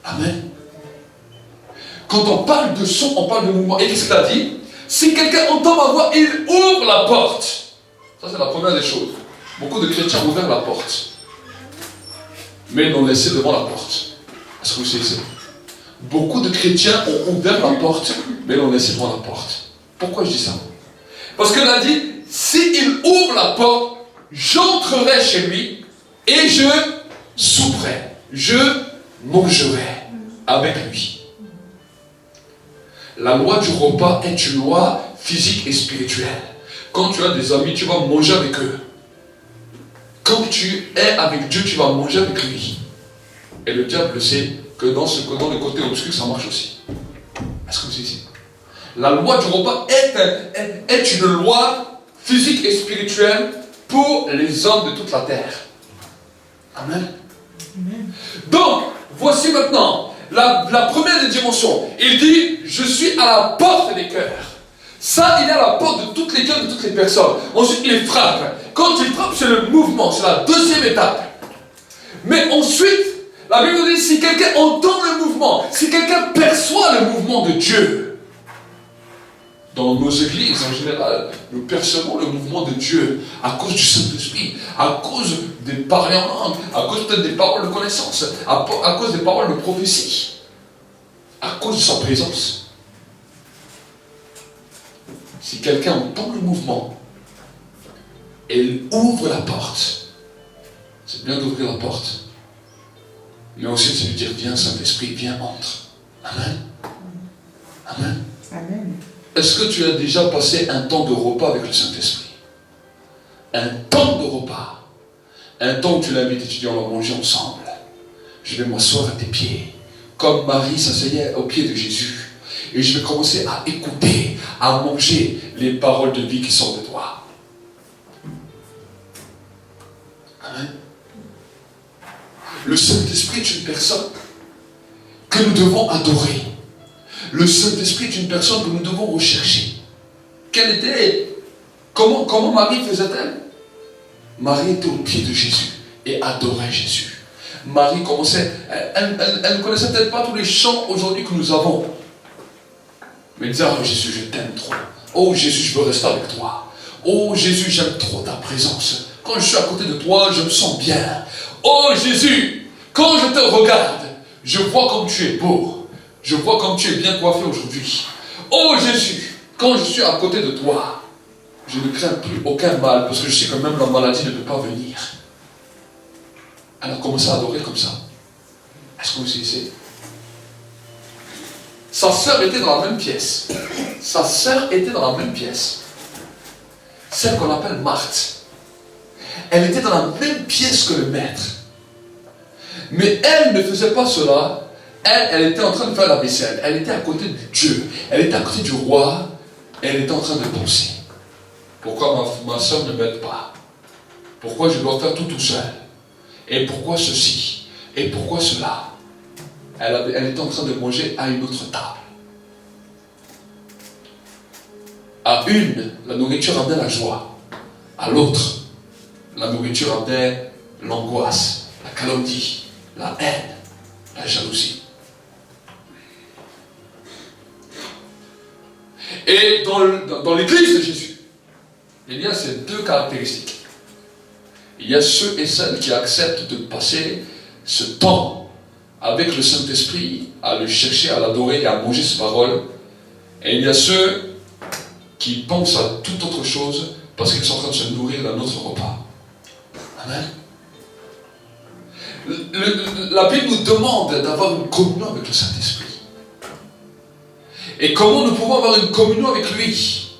Amen. Quand on parle de son, on parle de mouvement. Et qu'est-ce qu'il a dit? Si quelqu'un entend ma voix, il ouvre la porte. Ça, c'est la première des choses. Beaucoup de chrétiens ont ouvert la porte. Mais ils l'ont laissé devant la porte. Est-ce que vous savez ça? Beaucoup de chrétiens ont ouvert la porte, mais l'ont laissé devant la porte. Pourquoi je dis ça? Parce qu'il a dit, s'il ouvre la porte, j'entrerai chez lui et je souperai, je mangerai avec lui. La loi du repas est une loi physique et spirituelle. Quand tu as des amis, tu vas manger avec eux. Quand tu es avec Dieu, tu vas manger avec lui. Et le diable sait que dans le côté obscur, ça marche aussi. Est-ce que vous savez? La loi du repas est une loi physique et spirituelle pour les hommes de toute la terre. Amen. Donc, voici maintenant la première des dimensions. Il dit, je suis à la porte des cœurs. Ça, il est à la porte de toutes les cœurs, de toutes les personnes. Ensuite, il frappe. Quand il frappe, c'est le mouvement, c'est la deuxième étape. Mais ensuite, la Bible nous dit, si quelqu'un entend le mouvement, si quelqu'un perçoit le mouvement de Dieu, dans nos églises en général, nous percevons le mouvement de Dieu à cause du Saint-Esprit, à cause des paroles en langue, à cause peut-être des paroles de connaissance, à cause des paroles de prophétie, à cause de sa présence. Si quelqu'un entend le mouvement, il ouvre la porte. C'est bien d'ouvrir la porte. Mais aussi, c'est de dire, viens Saint-Esprit, viens, entre. Amen. Amen. Amen. Est-ce que tu as déjà passé un temps de repas avec le Saint-Esprit? Un temps de repas. Un temps où tu l'invites et tu dis on va manger ensemble. Je vais m'asseoir à tes pieds. Comme Marie s'asseyait aux pieds de Jésus. Et je vais commencer à écouter, à manger les paroles de vie qui sortent de toi. Amen. Le Saint-Esprit est une personne que nous devons adorer. Le Saint-Esprit est une personne que nous devons rechercher. Quelle était, comment Marie faisait-elle? Marie était au pied de Jésus et adorait Jésus. Marie commençait, elle ne connaissait peut-être pas tous les chants aujourd'hui que nous avons. Mais elle disait, oh Jésus, je t'aime trop. Oh Jésus, je veux rester avec toi. Oh Jésus, j'aime trop ta présence. Quand je suis à côté de toi, je me sens bien. Oh Jésus, quand je te regarde, je vois comme tu es beau. Je vois comme tu es bien coiffé aujourd'hui. Oh Jésus, quand je suis à côté de toi, je ne crains plus aucun mal, parce que je sais que même la maladie ne peut pas venir. Elle a commencé à adorer comme ça. Est-ce que vous savez? Sa sœur était dans la même pièce. Sa sœur était dans la même pièce. Celle qu'on appelle Marthe. Elle était dans la même pièce que le maître. Mais elle ne faisait pas cela. Elle était en train de faire la vaisselle. Elle était à côté de Dieu. Elle était à côté du roi. Elle était en train de penser. Pourquoi ma soeur ne m'aide pas? Pourquoi je dois faire tout seul? Et pourquoi ceci? Et pourquoi cela? Elle était en train de manger à une autre table. À une, la nourriture amenait la joie. À l'autre, la nourriture amenait l'angoisse, la calomnie, la haine, la jalousie. Et dans l'église de Jésus, il y a ces deux caractéristiques. Il y a ceux et celles qui acceptent de passer ce temps avec le Saint-Esprit, à le chercher, à l'adorer et à manger ses paroles. Et il y a ceux qui pensent à toute autre chose parce qu'ils sont en train de se nourrir d'un autre repas. Amen. La Bible nous demande d'avoir une communion avec le Saint-Esprit. Et comment nous pouvons avoir une communion avec lui?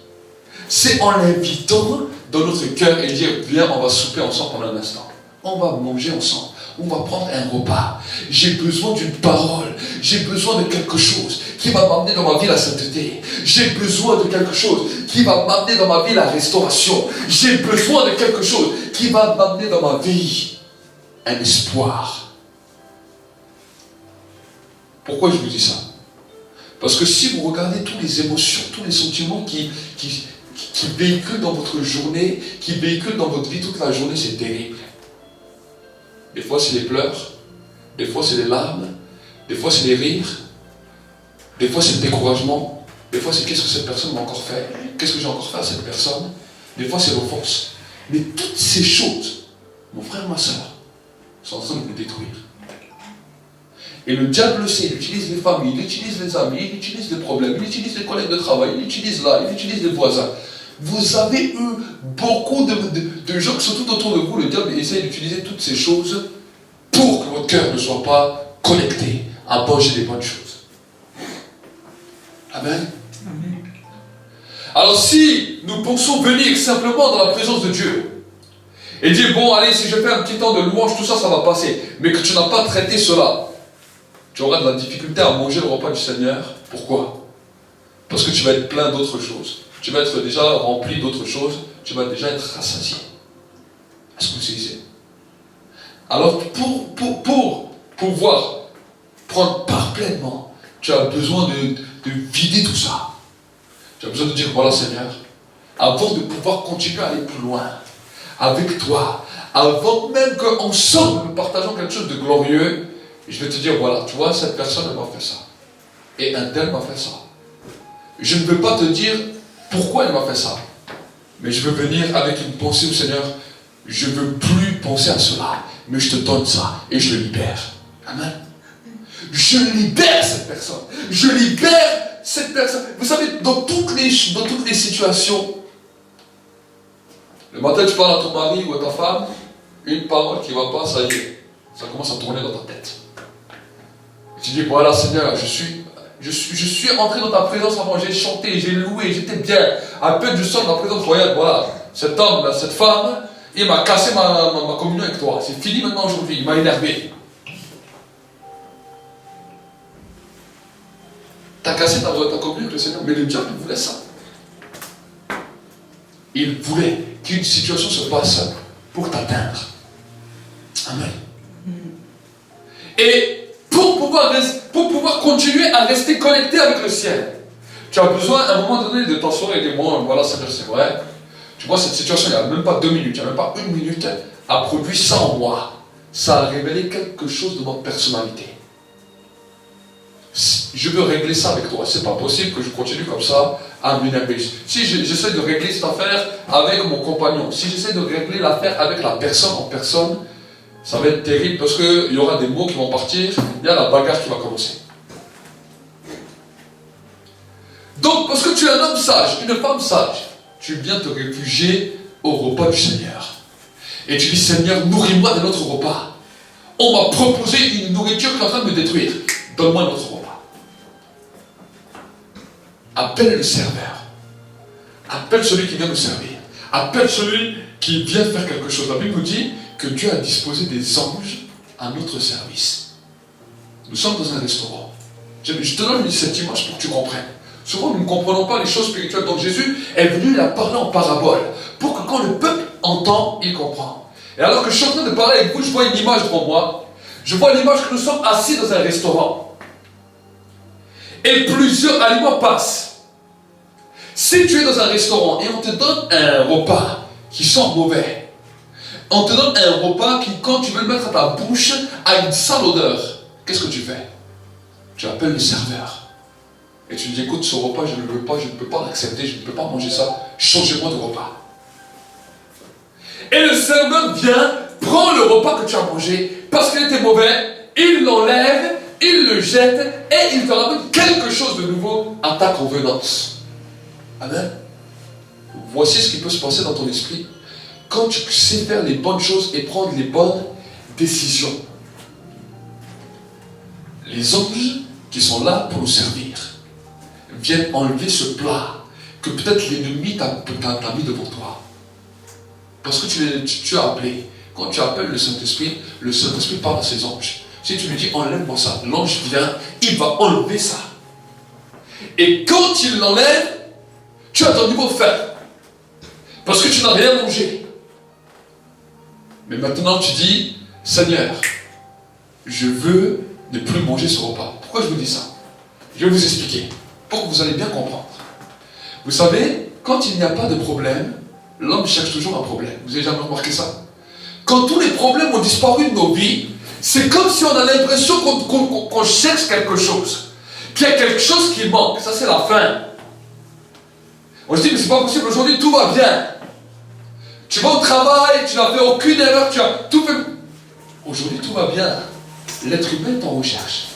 C'est en l'invitant dans notre cœur et dire, viens, on va souper ensemble pendant un instant. On va manger ensemble. On va prendre un repas. J'ai besoin d'une parole. J'ai besoin de quelque chose qui va m'amener dans ma vie la sainteté. J'ai besoin de quelque chose qui va m'amener dans ma vie la restauration. J'ai besoin de quelque chose qui va m'amener dans ma vie un espoir. Pourquoi je vous dis ça? Parce que si vous regardez toutes les émotions, tous les sentiments qui véhiculent dans votre journée, qui véhiculent dans votre vie toute la journée, c'est terrible. Des fois, c'est les pleurs. Des fois, c'est les larmes. Des fois, c'est les rires. Des fois, c'est le découragement. Des fois, c'est qu'est-ce que cette personne m'a encore fait? Qu'est-ce que j'ai encore fait à cette personne? Des fois, c'est l'offense. Mais toutes ces choses, mon frère, ma soeur, sont en train de me détruire. Et le diable le sait, il utilise les familles, il utilise les amis, il utilise les problèmes, il utilise les collègues de travail, il utilise là, il utilise les voisins. Vous avez eu beaucoup de gens qui sont tout autour de vous. Le diable essaie d'utiliser toutes ces choses pour que votre cœur ne soit pas connecté à manger des bonnes choses. Amen. Amen. Alors si nous pensons venir simplement dans la présence de Dieu et dire, bon allez, si je fais un petit temps de louange, tout ça, ça va passer, mais que tu n'as pas traité cela, tu auras de la difficulté à manger le repas du Seigneur. Pourquoi? Parce que tu vas être plein d'autres choses. Tu vas être déjà rempli d'autres choses. Tu vas déjà être rassasié. Est-ce que vous saisissez? Alors, pour pouvoir prendre part pleinement, tu as besoin de vider tout ça. Tu as besoin de dire, voilà Seigneur, avant de pouvoir continuer à aller plus loin avec toi, avant même qu'ensemble nous partageons quelque chose de glorieux, je vais te dire, voilà, tu vois, cette personne elle m'a fait ça. Et un tel m'a fait ça. Je ne veux pas te dire pourquoi elle m'a fait ça. Mais je veux venir avec une pensée au Seigneur. Je ne veux plus penser à cela. Mais je te donne ça et je le libère. Amen. Je libère cette personne. Je libère cette personne. Vous savez, dans toutes les situations, le matin tu parles à ton mari ou à ta femme, une parole qui ne va pas, ça y est. Ça commence à tourner dans ta tête. Tu dis, voilà Seigneur, je suis entré dans ta présence avant, j'ai chanté, j'ai loué, j'étais bien. À peine je sors de la présence royale, voilà, cet homme, là, cette femme, Il m'a cassé ma communion avec toi. C'est fini maintenant aujourd'hui. Il m'a énervé. T'as cassé ta communion avec le Seigneur. Mais le diable, il voulait ça. Il voulait qu'une situation se passe pour t'atteindre. Amen. Et pour pouvoir continuer à rester connecté avec le ciel, tu as besoin à un moment donné de t'asseoir et de dire, bon, voilà, c'est vrai. Tu vois, cette situation, il n'y a même pas 2 minutes, il n'y a même pas 1 minute, a produit ça en moi. Ça a révélé quelque chose de ma personnalité. Je veux régler ça avec toi. C'est pas possible que je continue comme ça à m'énerver. Si j'essaie de régler cette affaire avec mon compagnon, si j'essaie de régler l'affaire avec la personne en personne, ça va être terrible parce qu'il y aura des mots qui vont partir, il y a la bagarre qui va commencer. Donc, parce que tu es un homme sage, une femme sage, tu viens te réfugier au repas du Seigneur. Et tu dis, Seigneur, nourris-moi de notre repas. On m'a proposé une nourriture qui est en train de me détruire. Donne-moi notre repas. Appelle le serveur. Appelle celui qui vient nous servir. Appelle celui qui vient faire quelque chose. La Bible nous dit que Dieu a disposé des anges à notre service. Nous sommes dans un restaurant. Je te donne cette image pour que tu comprennes. Souvent, nous ne comprenons pas les choses spirituelles. Donc Jésus est venu la parler en parabole pour que quand le peuple entend, il comprend. Et alors que je suis en train de parler avec vous, je vois une image devant moi. Je vois l'image que nous sommes assis dans un restaurant. Et plusieurs aliments passent. Si tu es dans un restaurant et on te donne un repas qui sent mauvais, on te donne un repas qui, quand tu veux le mettre à ta bouche, a une sale odeur, qu'est-ce que tu fais? Tu appelles le serveur. Et tu dis, écoute, ce repas, je ne le veux pas, je ne peux pas l'accepter, je ne peux pas manger ça, changez-moi de repas. Et le serveur vient, prend le repas que tu as mangé, parce qu'il était mauvais, il l'enlève, il le jette, et il te ramène quelque chose de nouveau à ta convenance. Amen. Voici ce qui peut se passer dans ton esprit. Quand tu sais faire les bonnes choses et prendre les bonnes décisions. Les anges qui sont là pour nous servir viennent enlever ce plat que peut-être l'ennemi t'a mis devant toi. Parce que tu as appelé. Quand tu appelles le Saint-Esprit parle à ses anges. Si tu lui dis enlève-moi ça, l'ange vient, il va enlever ça. Et quand il l'enlève, tu as ton niveau faim. Parce que tu n'as rien mangé. Mais maintenant tu dis, Seigneur, je veux ne plus manger ce repas. Pourquoi je vous dis ça? Je vais vous expliquer. Pour que vous allez bien comprendre. Vous savez, quand il n'y a pas de problème, l'homme cherche toujours un problème. Vous avez jamais remarqué ça? Quand tous les problèmes ont disparu de nos vies, c'est comme si on a l'impression qu'on cherche quelque chose. Qu'il y a quelque chose qui manque. Ça, c'est la fin. On se dit, mais c'est pas possible, aujourd'hui tout va bien. Tu vas au travail, tu n'as fait aucune erreur, tu as tout fait. Aujourd'hui tout va bien. L'être humain est en recherche.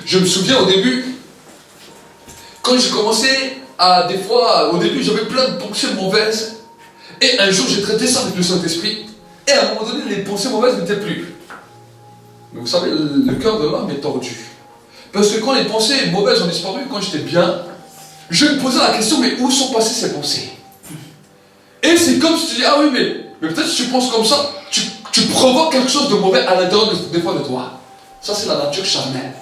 Je me souviens au début, quand j'ai commencé à, des fois, au début j'avais plein de pensées mauvaises, et un jour j'ai traité ça avec le Saint-Esprit, et à un moment donné les pensées mauvaises n'étaient plus. Mais vous savez, le cœur de l'homme est tordu. Parce que quand les pensées mauvaises ont disparu, quand j'étais bien, je me posais la question, mais où sont passées ces pensées? Et c'est comme si tu dis, ah oui, mais peut-être si tu penses comme ça, tu provoques quelque chose de mauvais à l'intérieur des fois de toi. Ça c'est la nature charnelle.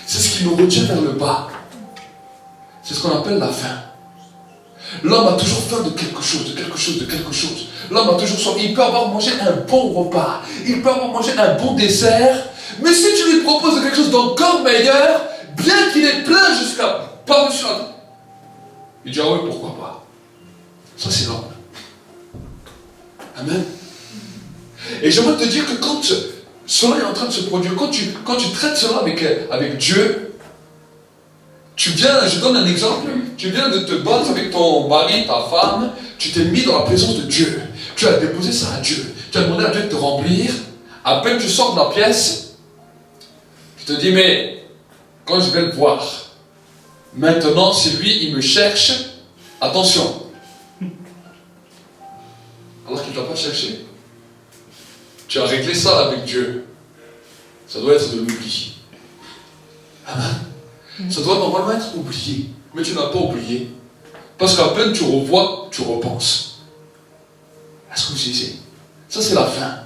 C'est ce qui nous retient vers le bas. C'est ce qu'on appelle la faim. L'homme a toujours faim de quelque chose, de quelque chose, de quelque chose. L'homme a toujours soif. Il peut avoir mangé un bon repas. Il peut avoir mangé un bon dessert. Mais si tu lui proposes quelque chose d'encore meilleur, bien qu'il est plein jusqu'à par-dessus la tête, il dit, ah oui, pourquoi pas. Ça c'est l'homme. Amen. Et j'aimerais te dire que quand cela est en train de se produire, quand tu traites cela avec Dieu, tu viens, je donne un exemple, tu viens de te battre avec ton mari, ta femme, tu t'es mis dans la présence de Dieu, tu as déposé ça à Dieu, tu as demandé à Dieu de te remplir, à peine tu sors de la pièce, tu te dis, mais quand je vais le voir, maintenant si lui il me cherche, attention, alors qu'il ne t'a pas cherché. Tu as réglé ça avec Dieu. Ça doit être de l'oubli. Amen. Ça doit normalement être oublié. Mais tu n'as pas oublié. Parce qu'à peine tu revois, tu repenses. Est-ce que vous saisissez? Ça, c'est la faim.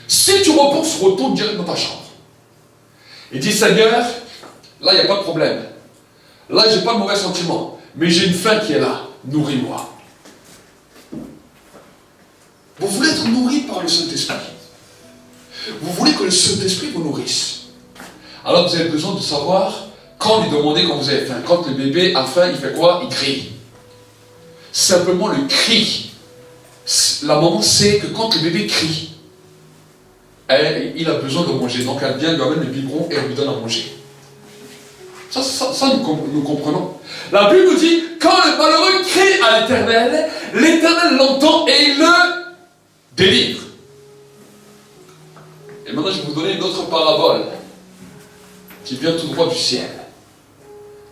Si tu repenses, retourne direct dans ta chambre. Et dis, Seigneur, là, il n'y a pas de problème. Là, je n'ai pas de mauvais sentiments. Mais j'ai une faim qui est là. Nourris-moi. Vous voulez être nourri par le Saint-Esprit. Vous voulez que le Saint-Esprit vous nourrisse. Alors, vous avez besoin de savoir quand lui demander quand vous avez faim. Quand le bébé a faim, il fait quoi? Il crie. Simplement le cri. La maman sait que quand le bébé crie, il a besoin de manger. Donc elle vient, lui amène le biberon et elle lui donne à manger. Ça nous comprenons. La Bible nous dit, quand le malheureux crie à l'Éternel, l'Éternel l'entend et il le délivre. Et maintenant je vais vous donner une autre parabole qui vient tout droit du ciel.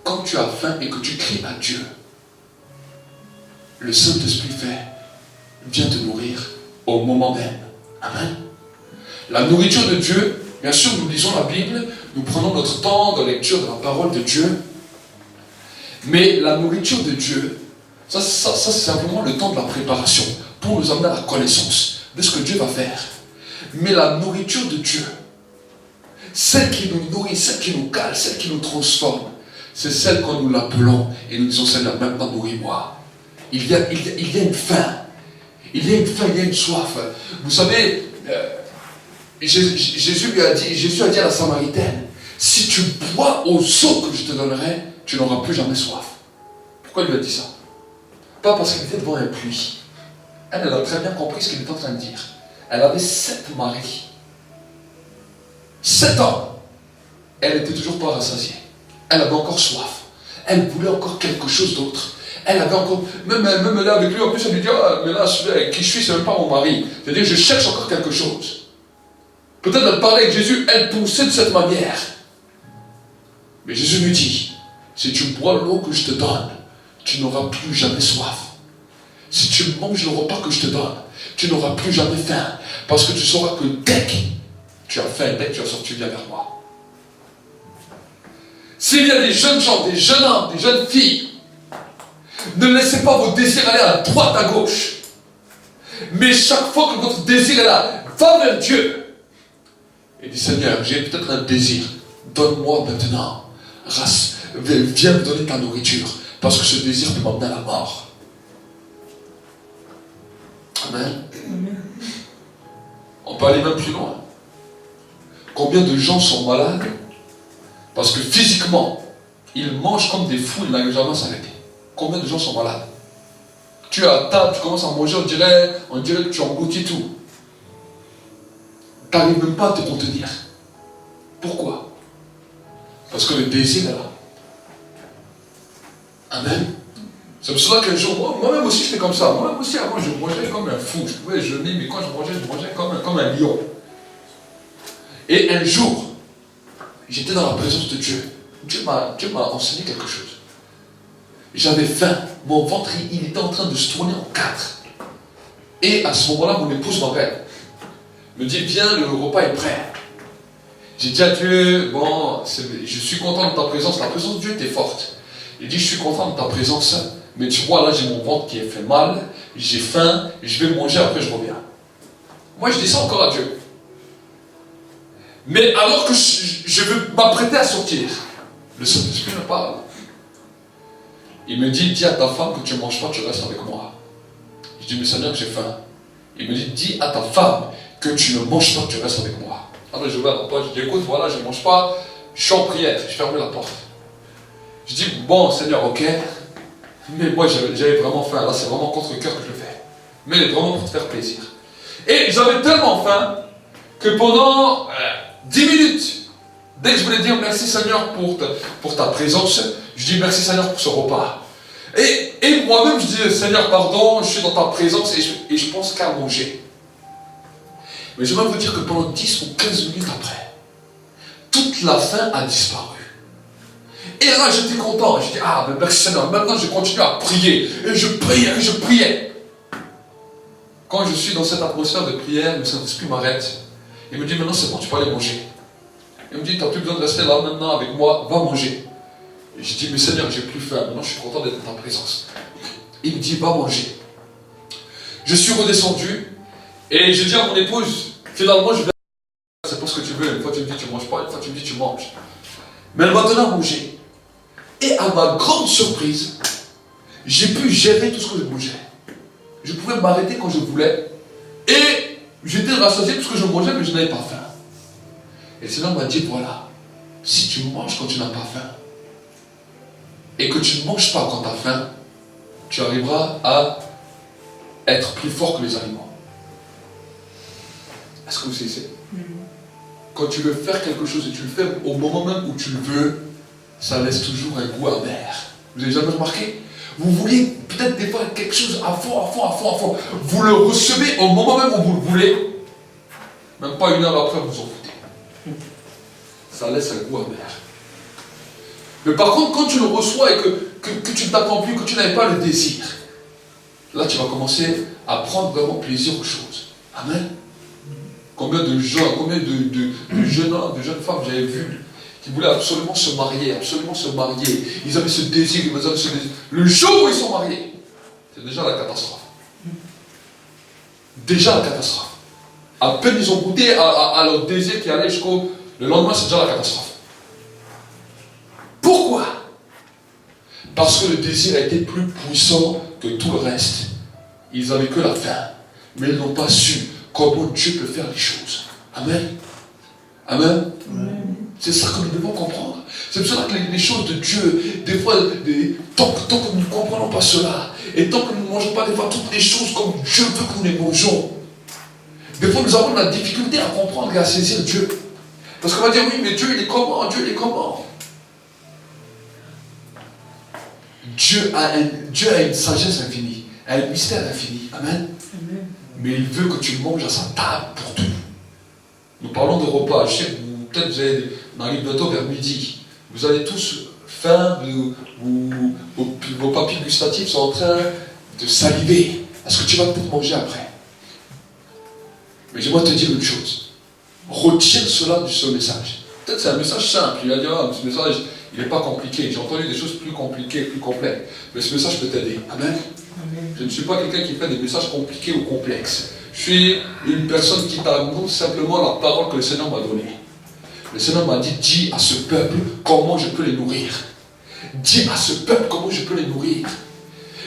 Quand tu as faim et que tu cries à Dieu, le Saint-Esprit vient te nourrir au moment même. Amen. La nourriture de Dieu, bien sûr, nous lisons la Bible, nous prenons notre temps de lecture de la parole de Dieu, mais la nourriture de Dieu, ça c'est simplement le temps de la préparation pour nous amener à la connaissance de ce que Dieu va faire. Mais la nourriture de Dieu, celle qui nous nourrit, celle qui nous cale, celle qui nous transforme, c'est celle quand nous l'appelons et nous disons, Seigneur, maintenant nourris-moi. Il y a une faim. Il y a une faim, il y a une soif. Vous savez, Jésus a dit à la Samaritaine, si tu bois au seau que je te donnerai, tu n'auras plus jamais soif. Pourquoi il lui a dit ça? Pas parce qu'il était devant un puits. Elle a très bien compris ce qu'il était en train de dire. Elle avait 7 maris. 7 hommes. Elle n'était toujours pas rassasiée. Elle avait encore soif. Elle voulait encore quelque chose d'autre. Elle avait encore, même là avec lui, en plus elle lui dit, ah, mais là, celui avec qui je suis, c'est même pas mon mari. C'est-à-dire, je cherche encore quelque chose. Peut-être elle parlait avec Jésus, elle poussait de cette manière. Mais Jésus lui dit, si tu bois l'eau que je te donne, tu n'auras plus jamais soif. Si tu manges le repas que je te donne, tu n'auras plus jamais faim. Parce que tu sauras que dès que tu as faim, dès que tu as sorti, viens vers moi. S'il y a des jeunes gens, des jeunes hommes, des jeunes filles, ne laissez pas vos désirs aller à droite, à gauche. Mais chaque fois que votre désir est là, va vers Dieu. Et dis, Seigneur, j'ai peut-être un désir. Donne-moi maintenant. Viens me donner ta nourriture. Parce que ce désir peut m'emmener à la mort. Amen. On peut aller même plus loin. Combien de gens sont malades parce que physiquement, ils mangent comme des fous, ils n'arrivent jamais à s'arrêter. Combien de gens sont malades? Tu es à table, tu commences à manger, on dirait que tu engloutis tout. Tu n'arrives même pas à te contenir. Pourquoi? Parce que le désir est là. Amen. C'est pour cela qu'un jour, moi-même aussi j'étais comme ça. Moi-même aussi avant je mangeais comme un fou. Je pouvais jeûner, mais quand je mangeais comme un lion. Et un jour, j'étais dans la présence de Dieu. Dieu m'a enseigné quelque chose. J'avais faim. Mon ventre, il était en train de se tourner en 4. Et à ce moment-là, mon épouse m'appelle. Me dit, viens, le repas est prêt. J'ai dit à Dieu, bon, je suis content de ta présence. La présence de Dieu était forte. Il dit, je suis content de ta présence. Mais tu vois, là, j'ai mon ventre qui est fait mal. J'ai faim. Je vais manger, après je reviens. Moi, je dis ça encore à Dieu. Mais alors que je veux m'apprêter à sortir, le Saint-Esprit me parle. Il me dit, dis à ta femme que tu ne manges pas, tu restes avec moi. Je dis, mais Seigneur, j'ai faim. Il me dit, dis à ta femme que tu ne manges pas, tu restes avec moi. Alors je vais à la porte, je dis, écoute, voilà, je ne mange pas, je suis en prière, je ferme la porte. Je dis, bon Seigneur, ok, mais moi j'avais vraiment faim, là c'est vraiment contre le cœur que je le fais. Mais vraiment pour te faire plaisir. Et j'avais tellement faim que pendant 10 minutes, dès que je voulais dire merci Seigneur pour ta présence, je dis merci Seigneur pour ce repas. Et moi-même je dis Seigneur pardon, je suis dans ta présence et je pense qu'à manger. Mais je vais vous dire que pendant 10 ou 15 minutes après, toute la faim a disparu. Et là j'étais content, je dis ah mais merci Seigneur, maintenant je continue à prier. Et je priais, et je priais. Quand je suis dans cette atmosphère de prière, le Saint-Esprit m'arrête. Il me dit maintenant c'est bon, tu peux aller manger. Il me dit, tu n'as plus besoin de rester là maintenant avec moi, va manger. Et je dis, mais Seigneur, j'ai plus faim, maintenant je suis content d'être dans ta présence. Il me dit, va manger. Je suis redescendu, Et je dis à mon épouse, finalement, je vais. C'est pas ce que tu veux. Une fois tu me dis tu manges pas, une fois tu me dis tu manges. Mais elle m'a donné à manger. Et à ma grande surprise, j'ai pu gérer tout ce que je mangeais. Je pouvais m'arrêter quand je voulais. Et j'étais rassasié parce que je mangeais, mais je n'avais pas faim. Et le Seigneur m'a dit, voilà, si tu manges quand tu n'as pas faim, et que tu ne manges pas quand tu as faim, tu arriveras à être plus fort que les aliments. Est-ce que vous savez? Quand tu veux faire quelque chose et tu le fais au moment même où tu le veux, ça laisse toujours un goût amer. Vous avez jamais remarqué? Vous vouliez peut-être des fois quelque chose à fond. Vous le recevez au moment même où vous le voulez. Même pas une heure après, vous en foutez. Ça laisse un goût amer. Mais par contre, quand tu le reçois et que tu ne t'attends plus, que tu n'avais pas le désir, là tu vas commencer à prendre vraiment plaisir aux choses. Amen. Combien de gens, combien de jeunes hommes, de jeunes femmes j'avais vu qui voulaient absolument se marier. Ils avaient ce désir, Le jour où ils sont mariés, c'est déjà la catastrophe. Déjà la catastrophe. À peine ils ont goûté à leur désir qui allait jusqu'au... Le lendemain, c'est déjà la catastrophe. Pourquoi? Parce que le désir a été plus puissant que tout le reste. Ils n'avaient que la faim, mais ils n'ont pas su comment Dieu peut faire les choses. Amen. Amen. C'est ça que nous devons comprendre. C'est pour cela que les choses de Dieu, des fois, tant que nous ne comprenons pas cela, et tant que nous ne mangeons pas des fois toutes les choses comme Dieu veut que nous les mangeons, des fois nous avons de la difficulté à comprendre et à saisir Dieu. Parce qu'on va dire, oui, mais Dieu il est comment? Dieu il est comment? Dieu a une sagesse infinie, a un mystère infini. Amen. Mais il veut que tu manges à sa table pour tout. Nous parlons de repas. Je sais que peut-être vous allez, on arrive bientôt vers midi. Vous avez tous faim, vos papilles gustatives sont en train de saliver. Est-ce que tu vas peut-être manger après? Mais j'aimerais te dire une chose. Retire cela de ce message. Peut-être c'est un message simple. Il va dire, ah, ce message, il n'est pas compliqué. J'ai entendu des choses plus compliquées, plus complexes. Mais ce message peut t'aider. Amen. Je ne suis pas quelqu'un qui fait des messages compliqués ou complexes. Je suis une personne qui t'annonce simplement la parole que le Seigneur m'a donnée. Le Seigneur m'a dit, dis à ce peuple comment je peux les nourrir. Dis à ce peuple comment je peux les nourrir.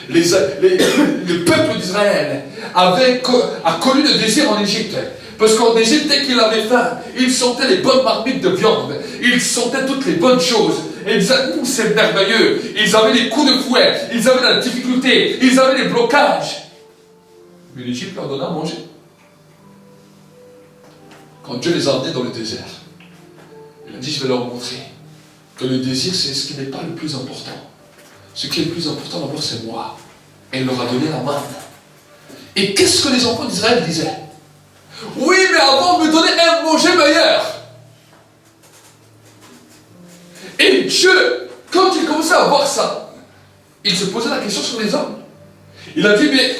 Le peuple d'Israël a connu le désir en Égypte. Parce qu'en Égypte, dès qu'il avait faim, il sentait les bonnes marmites de viande. Il sentait toutes les bonnes choses. Et ils disaient, c'est merveilleux. Ils avaient les coups de fouet. Ils avaient la difficulté. Ils avaient les blocages. Mais l'Égypte leur donna à manger. Quand Dieu les a amenés dans le désert, il a dit, je vais leur montrer que le désir, c'est ce qui n'est pas le plus important. Ce qui est le plus important d'abord, c'est moi. Et il leur a donné la manne. Et qu'est-ce que les enfants d'Israël disaient? Oui, mais avant, me donner un manger meilleur. Et Dieu, quand il commençait à voir ça, il se posait la question sur les hommes. Il a dit, mais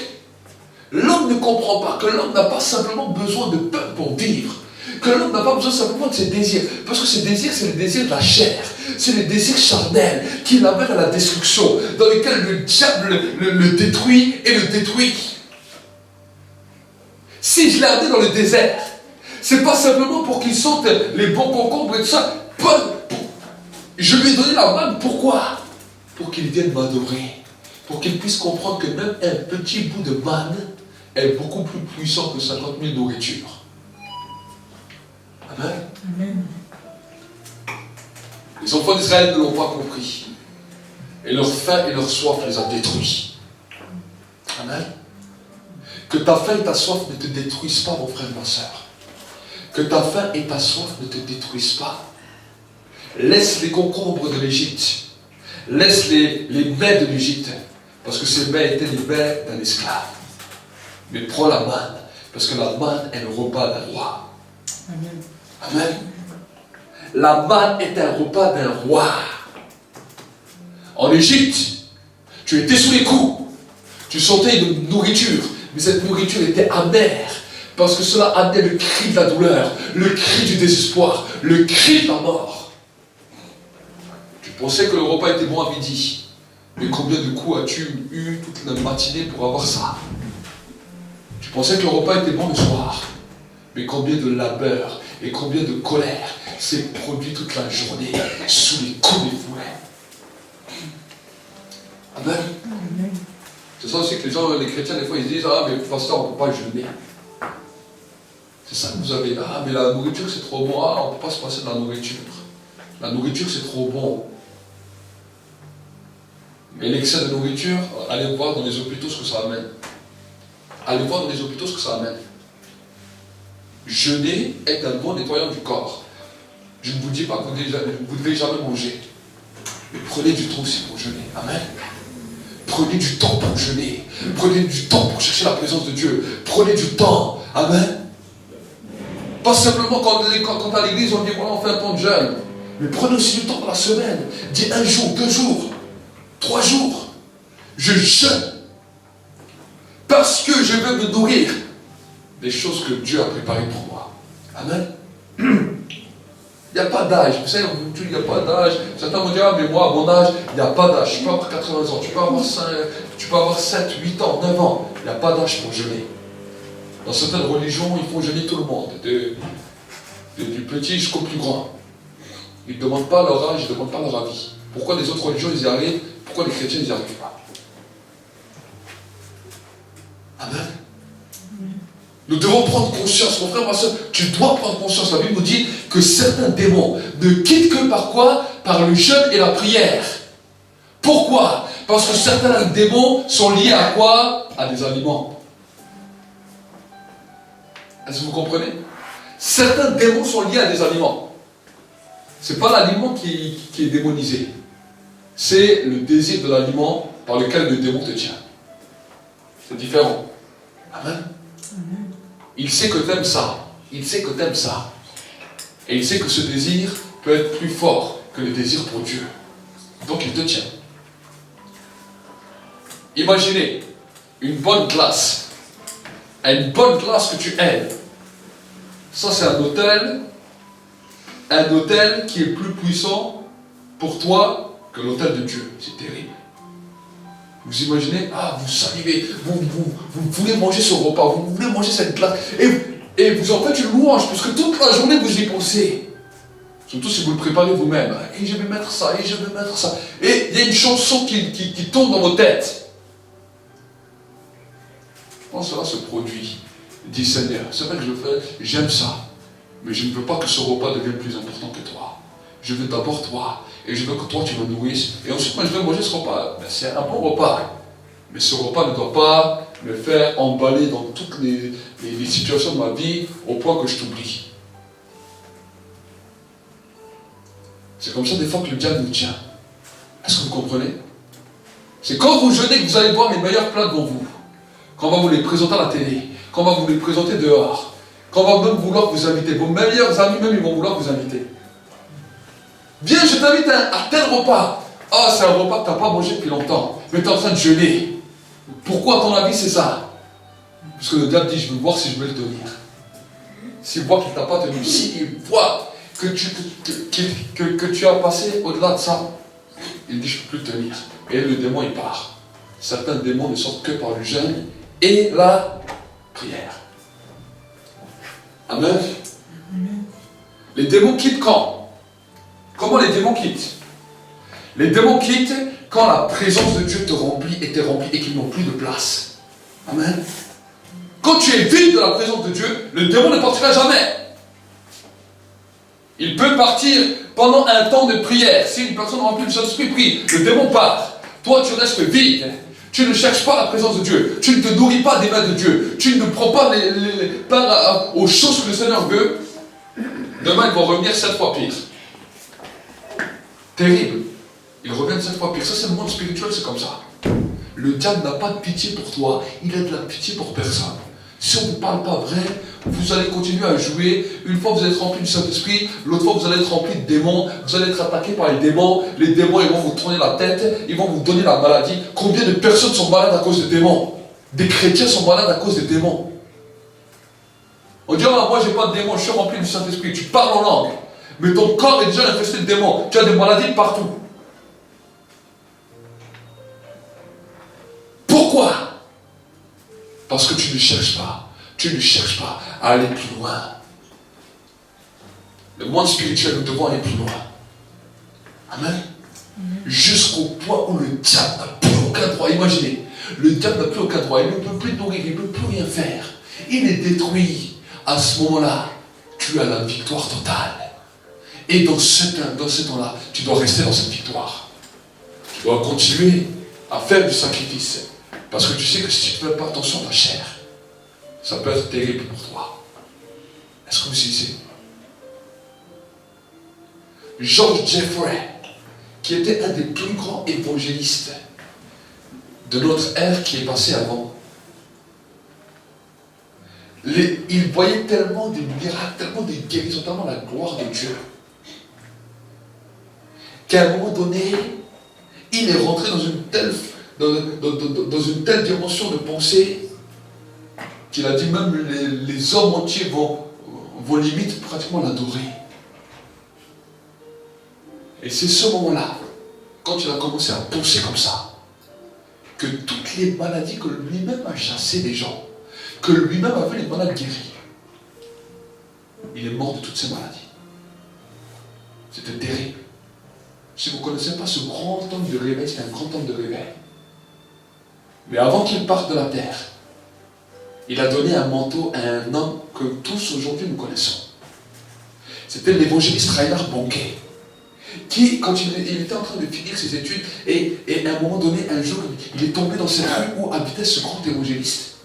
l'homme ne comprend pas que l'homme n'a pas simplement besoin de peuple pour vivre. Que l'homme n'a pas besoin simplement de ses désirs. Parce que ses désirs, c'est les désirs de la chair. C'est les désirs charnels qui l'amènent à la destruction. Dans lesquels le diable le détruit et le détruit. Si je l'ai amené dans le désert, c'est pas simplement pour qu'il sente les bons concombres et tout ça. Je lui ai donné la manne, pourquoi? Pour qu'il vienne m'adorer. Pour qu'il puisse comprendre que même un petit bout de manne est beaucoup plus puissant que 50 000 nourritures. Amen. Amen. Les enfants d'Israël ne l'ont pas compris. Et leur faim et leur soif les a détruits. Amen. Que ta faim et ta soif ne te détruisent pas, mon frère, ma soeur. Que ta faim et ta soif ne te détruisent pas. Laisse les concombres de l'Égypte. Laisse les mets de l'Égypte. Parce que ces mets étaient les mets d'un esclave. Mais prends la manne. Parce que la manne est le repas d'un roi. Amen. Amen. La manne est un repas d'un roi. En Égypte, tu étais sous les coups. Tu sentais une nourriture. Mais cette nourriture était amère. Parce que cela amenait le cri de la douleur. Le cri du désespoir. Le cri de la mort. Tu pensais que le repas était bon à midi. Mais combien de coups as-tu eu toute la matinée pour avoir ça? Tu pensais que le repas était bon le soir. Mais combien de labeur et combien de colère s'est produit toute la journée sous les coups des fouets. Amen. C'est ça aussi que les chrétiens, des fois, ils se disent, ah, mais pasteur, on ne peut pas jeûner. C'est ça que vous avez. Ah, mais la nourriture, c'est trop bon. Ah, on ne peut pas se passer de la nourriture. La nourriture, c'est trop bon. Mais l'excès de nourriture, allez voir dans les hôpitaux ce que ça amène. Allez voir dans les hôpitaux ce que ça amène. Jeûner est un bon nettoyant du corps. Je ne vous dis pas que vous ne devez jamais manger. Mais prenez du temps aussi pour jeûner. Amen. Prenez du temps pour jeûner. Prenez du temps pour chercher la présence de Dieu. Prenez du temps. Amen. Pas simplement quand à l'église on dit voilà on fait un temps de jeûne. Mais prenez aussi du temps dans la semaine. Dis 1 jour, 2 jours, 3 jours. Je jeûne. Parce que je veux me nourrir des choses que Dieu a préparées pour moi. Amen. Il n'y a pas d'âge. Vous savez, il n'y a pas d'âge. Certains vont dire, ah, mais moi, à mon âge, il n'y a pas d'âge. Tu peux avoir 80 ans, tu peux avoir 7, 8 ans, 9 ans. Il n'y a pas d'âge pour jeûner. Dans certaines religions, il faut jeûner tout le monde. Du petit jusqu'au plus grand. Ils ne demandent pas leur âge, ils ne demandent pas leur avis. Pourquoi les autres religions, ils y arrivent? Pourquoi les chrétiens, ils n'y arrivent pas? Amen. Nous devons prendre conscience, mon frère, ma soeur, tu dois prendre conscience. La Bible nous dit que certains démons ne quittent que par quoi? Par le jeûne et la prière. Pourquoi? Parce que certains démons sont liés à quoi? À des aliments. Est-ce que vous comprenez? Certains démons sont liés à des aliments. Ce n'est pas l'aliment qui est démonisé. C'est le désir de l'aliment par lequel le démon te tient. C'est différent. Amen. Il sait que tu aimes ça. Il sait que tu aimes ça. Et il sait que ce désir peut être plus fort que le désir pour Dieu. Donc il te tient. Imaginez une bonne glace. Une bonne glace que tu aimes. Ça c'est un hôtel qui est plus puissant pour toi que l'hôtel de Dieu. C'est terrible. Vous imaginez, ah, vous salivez, vous voulez manger ce repas, vous voulez manger cette glace, et vous en faites une louange, parce que toute la journée vous y pensez. Surtout si vous le préparez vous-même. Et je vais mettre ça, et je vais mettre ça. Et il y a une chanson qui tourne dans vos têtes. Quand cela se produit, dis Seigneur, c'est vrai que je le fais, j'aime ça, mais je ne veux pas que ce repas devienne plus important que toi. Je veux d'abord toi. Et je veux que toi tu me nourrisses. Et ensuite, moi je vais manger ce repas. Ben, c'est un bon repas. Mais ce repas ne doit pas me faire emballer dans toutes les situations de ma vie au point que je t'oublie. C'est comme ça des fois que le diable nous tient. Est-ce que vous comprenez? C'est quand vous jeûnez que vous allez voir les meilleurs plats devant vous. Quand on va vous les présenter à la télé. Quand on va vous les présenter dehors. Quand on va même vouloir vous inviter. Vos meilleurs amis même ils vont vouloir vous inviter. Viens, je t'invite à tel repas. Ah, c'est un repas que tu n'as pas mangé depuis longtemps. Mais tu es en train de jeûner. Pourquoi, à ton avis, c'est ça? Parce que le diable dit, je veux voir si je vais le tenir. S'il voit qu'il ne t'a pas tenu, s'il voit que tu as passé au-delà de ça, il dit, je ne peux plus le tenir. Et le démon, il part. Certains démons ne sortent que par le jeûne et la prière. Amen. Les démons quittent quand? Comment les démons quittent? Les démons quittent quand la présence de Dieu te remplit et qu'ils n'ont plus de place. Amen. Quand tu es vide de la présence de Dieu, le démon ne partira jamais. Il peut partir pendant un temps de prière. Si une personne remplie du Saint-Esprit prie, le démon part. Toi, tu restes vide. Tu ne cherches pas la présence de Dieu. Tu ne te nourris pas des mains de Dieu. Tu ne prends pas part aux choses que le Seigneur veut. Demain, ils vont revenir 7 fois pire. Terrible. Ils reviennent 7 fois pire. Ça, c'est le monde spirituel, c'est comme ça. Le diable n'a pas de pitié pour toi. Il a de la pitié pour personne. Si on ne vous parle pas vrai, vous allez continuer à jouer. Une fois, vous allez être rempli du Saint-Esprit. L'autre fois, vous allez être rempli de démons. Vous allez être attaqué par les démons. Les démons, ils vont vous tourner la tête. Ils vont vous donner la maladie. Combien de personnes sont malades à cause des démons? Des chrétiens sont malades à cause des démons. On dit, ah, moi, j'ai pas de démons. Je suis rempli du Saint-Esprit. Tu parles en langue. Mais ton corps est déjà infesté de démons. Tu as des maladies partout. Pourquoi? Parce que tu ne cherches pas. Tu ne cherches pas à aller plus loin. Le monde spirituel, nous devons aller plus loin. Amen. Jusqu'au point où le diable n'a plus aucun droit. Imaginez, le diable n'a plus aucun droit. Il ne peut plus nourrir, il ne peut plus rien faire. Il est détruit. À ce moment-là, tu as la victoire totale. Et dans ce temps-là, tu dois rester dans cette victoire. Tu dois continuer à faire du sacrifice. Parce que tu sais que si tu ne fais pas attention à ta chair, ça peut être terrible pour toi. Est-ce que vous saisissez? George Jeffrey, qui était un des plus grands évangélistes de notre ère qui est passé avant, il voyait tellement des miracles, tellement des guérisons, tellement la gloire de Dieu, qu'à un moment donné, il est rentré dans une telle dimension de pensée qu'il a dit même les hommes entiers vont limite pratiquement l'adorer. Et c'est ce moment-là, quand il a commencé à penser comme ça, que toutes les maladies que lui-même a chassées des gens, que lui-même avait les malades guéris, il est mort de toutes ces maladies. C'était terrible. Si vous ne connaissez pas ce grand homme de réveil, c'est un grand homme de réveil. Mais avant qu'il parte de la terre, il a donné un manteau à un homme que tous aujourd'hui nous connaissons. C'était l'évangéliste Reinhard Bonnke, qui, quand il était en train de finir ses études, et à un moment donné, un jour, il est tombé dans cette rue où habitait ce grand évangéliste.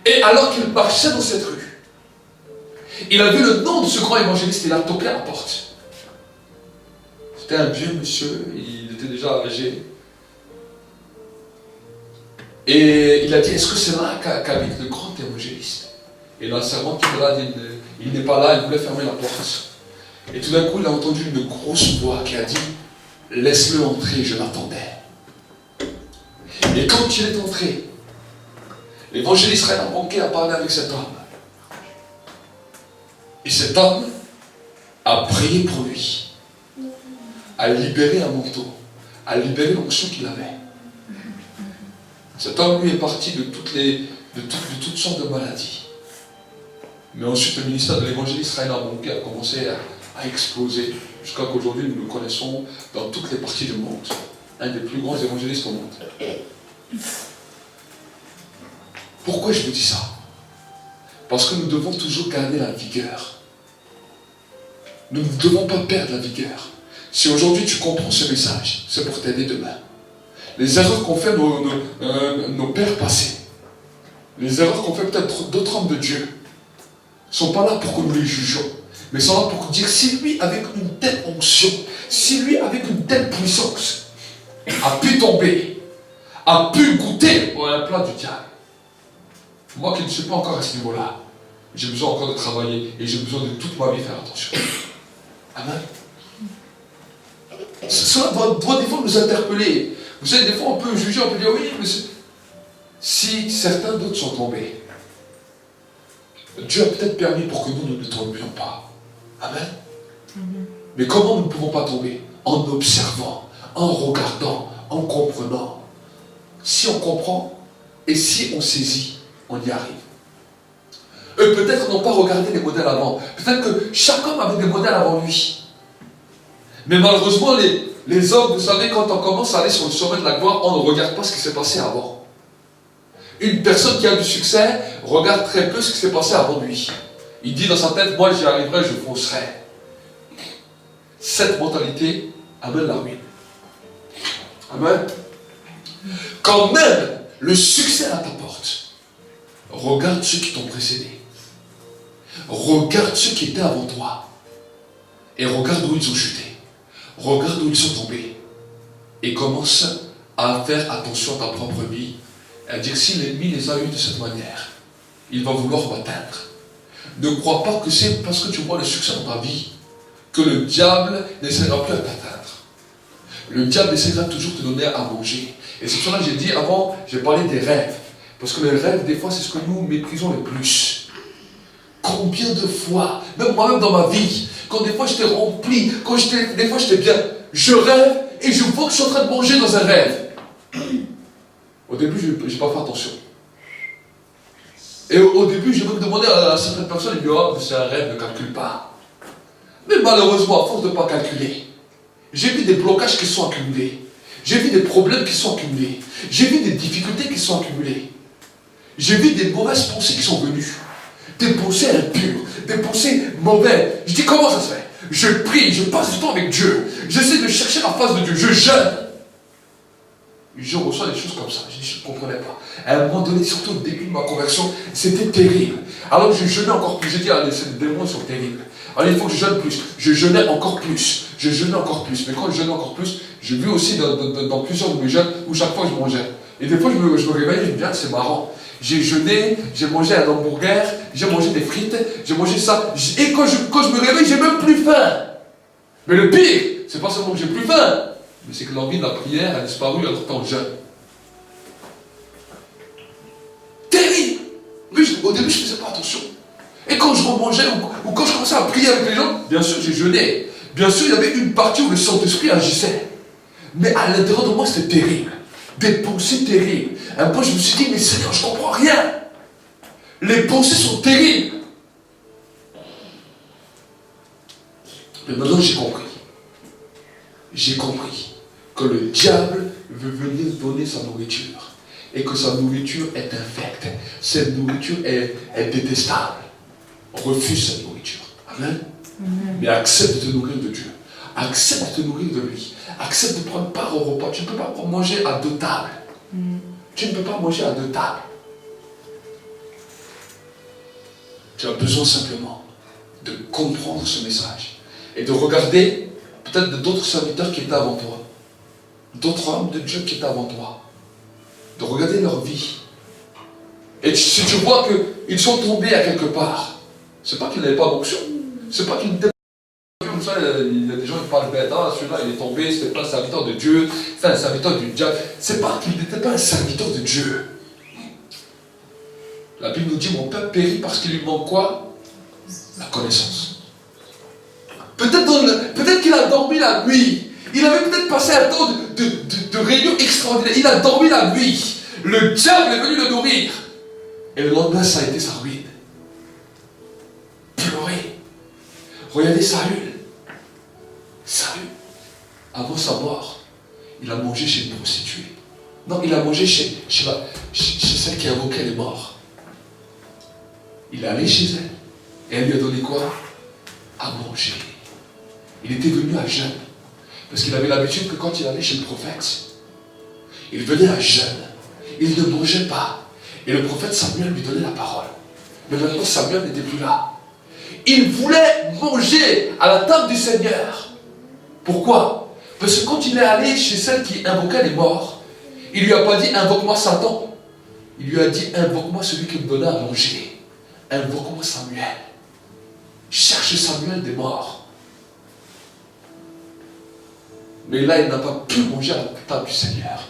Et alors qu'il marchait dans cette rue, il a vu le nom de ce grand évangéliste, il a toqué à la porte. C'était un vieux monsieur, il était déjà âgé. Et il a dit, est-ce que c'est là qu'habite le grand évangéliste? Et la servante qui était là dit, il n'est pas là, il voulait fermer la porte. Et tout d'un coup, il a entendu une grosse voix qui a dit, laisse-le entrer, je l'attendais. Et quand il est entré, l'évangéliste Reinhard Bonnke a parlé avec cet homme. Et cet homme a prié pour lui, a libéré un manteau, a libéré l'onction qu'il avait. Cet homme, lui, est parti de toutes sortes de maladies. Mais ensuite, le ministère de l'évangéliste Reinhard Bonnke a commencé à exploser, jusqu'à qu'aujourd'hui, nous le connaissons dans toutes les parties du monde. Un des plus grands évangélistes au monde. Pourquoi je vous dis ça? Parce que nous devons toujours garder la vigueur. Nous ne devons pas perdre la vigueur. Si aujourd'hui tu comprends ce message, c'est pour t'aider demain. Les erreurs qu'ont fait nos pères passés, les erreurs qu'ont fait peut-être d'autres hommes de Dieu, ne sont pas là pour que nous les jugions, mais sont là pour dire, si lui avec une telle onction, si lui avec une telle puissance, a pu tomber, a pu goûter un plat du diable, moi qui ne suis pas encore à ce niveau-là, j'ai besoin encore de travailler et j'ai besoin de toute ma vie faire attention. Amen. Cela doit des fois nous interpeller. Vous savez, des fois on peut juger, on peut dire oui, mais si certains d'autres sont tombés, Dieu a peut-être permis pour que nous ne tombions pas. Amen. Mais comment nous ne pouvons pas tomber? En observant, en regardant, en comprenant. Si on comprend et si on saisit, on y arrive. Eux, peut-être n'ont pas regardé les modèles avant. Peut-être que chaque homme avait des modèles avant lui. Mais malheureusement, les hommes, vous savez, quand on commence à aller sur le sommet de la gloire, on ne regarde pas ce qui s'est passé avant. Une personne qui a du succès regarde très peu ce qui s'est passé avant lui. Il dit dans sa tête, moi j'y arriverai, je foncerai. Cette mentalité amène la ruine. Amen. Quand même le succès à ta porte, regarde ceux qui t'ont précédé. Regarde ceux qui étaient avant toi. Et regarde où ils ont chuté. Regarde où ils sont tombés. Et commence à faire attention à ta propre vie. À dire si l'ennemi les a eus de cette manière, il va vouloir m'atteindre. Ne crois pas que c'est parce que tu vois le succès dans ta vie que le diable n'essaiera plus à t'atteindre. Le diable essaiera toujours de te donner à manger. Et c'est pour ça que j'ai dit avant, j'ai parlé des rêves. Parce que les rêves, des fois, c'est ce que nous méprisons le plus. Combien de fois, même moi-même dans ma vie, quand des fois j'étais rempli, des fois j'étais bien, je rêve et je vois que je suis en train de manger dans un rêve. Au début, je n'ai pas fait attention. Et au début, je me demandais à certaines personnes, ils me disaient, oh, c'est un rêve, ne calcule pas. Mais malheureusement, à force de ne pas calculer, j'ai vu des blocages qui sont accumulés. J'ai vu des problèmes qui sont accumulés. J'ai vu des difficultés qui sont accumulées. J'ai vu des mauvaises pensées qui sont venues. Des pensées impures, des pensées mauvaises. Je dis, comment ça se fait? Je prie, je passe du temps avec Dieu. J'essaie de chercher la face de Dieu. Je jeûne. Je reçois des choses comme ça. Je dis, je ne comprenais pas. À un moment donné, surtout au début de ma conversion, c'était terrible. Alors je jeûnais encore plus. J'ai dit, allez, ces démons sont terribles. Alors il faut que je jeûne plus. Je jeûnais encore plus. Je jeûnais encore plus. Mais quand je jeûnais encore plus, j'ai vu aussi dans plusieurs de mes jeûnes où chaque fois je mangeais. Et des fois je me réveillais, je me disais, c'est marrant. J'ai jeûné, j'ai mangé un hamburger, j'ai mangé des frites, j'ai mangé ça. Et quand je me réveille, j'ai même plus faim. Mais le pire, c'est pas seulement que j'ai plus faim, mais c'est que l'envie de la prière a disparu alors que t'es en jeûne. Terrible. Mais au début, je ne faisais pas attention. Et quand je remangeais ou quand je commençais à prier avec les gens, bien sûr, j'ai jeûné. Bien sûr, il y avait une partie où le Saint-Esprit agissait. Mais à l'intérieur de moi, c'était terrible. Des pensées terribles. Un peu, je me suis dit, mais Seigneur, je ne comprends rien. Les pensées sont terribles. Mais maintenant, j'ai compris. J'ai compris que le diable veut venir donner sa nourriture. Et que sa nourriture est infecte. Cette nourriture est détestable. Refuse cette nourriture. Amen. Mais accepte de te nourrir de Dieu. Accepte de te nourrir de lui. Accepte de prendre part au repas. Tu ne peux pas manger à 2 tables. Tu ne peux pas manger à 2 tables. Tu as besoin simplement de comprendre ce message. Et de regarder peut-être d'autres serviteurs qui étaient avant toi. D'autres hommes de Dieu qui étaient avant toi. De regarder leur vie. Et si tu vois qu'ils sont tombés à quelque part, c'est pas qu'ils n'avaient pas d'onction. C'est pas qu'ils n'étaient pas comme ça. Il y a des gens qui parlent bête. Ah, celui-là, il est tombé, c'était pas un serviteur de Dieu, c'est un serviteur du diable. C'est pas qu'il n'était pas un serviteur de Dieu. La Bible nous dit, mon peuple périt parce qu'il lui manque quoi? La connaissance. Peut-être qu'il a dormi la nuit. Il avait peut-être passé un temps de réunion extraordinaire. Il a dormi la nuit. Le diable est venu le nourrir. Et le lendemain, ça a été sa ruine. Pleurer. Regardez Saül. Saül, avant sa mort, il a mangé chez une prostituée. Non, il a mangé chez celle qui invoquait les morts. Il est allé chez elle. Et elle lui a donné quoi? À manger. Il était venu à jeûne. Parce qu'il avait l'habitude que quand il allait chez le prophète, il venait à jeûne. Il ne mangeait pas. Et le prophète Samuel lui donnait la parole. Mais maintenant Samuel n'était plus là. Il voulait manger à la table du Seigneur. Pourquoi? Parce que quand il est allé chez celle qui invoquait les morts, il ne lui a pas dit invoque-moi Satan. Il lui a dit invoque-moi celui qui me donnait à manger. Invoque-moi Samuel. Cherche Samuel des morts. Mais là, il n'a pas pu manger à la table du Seigneur.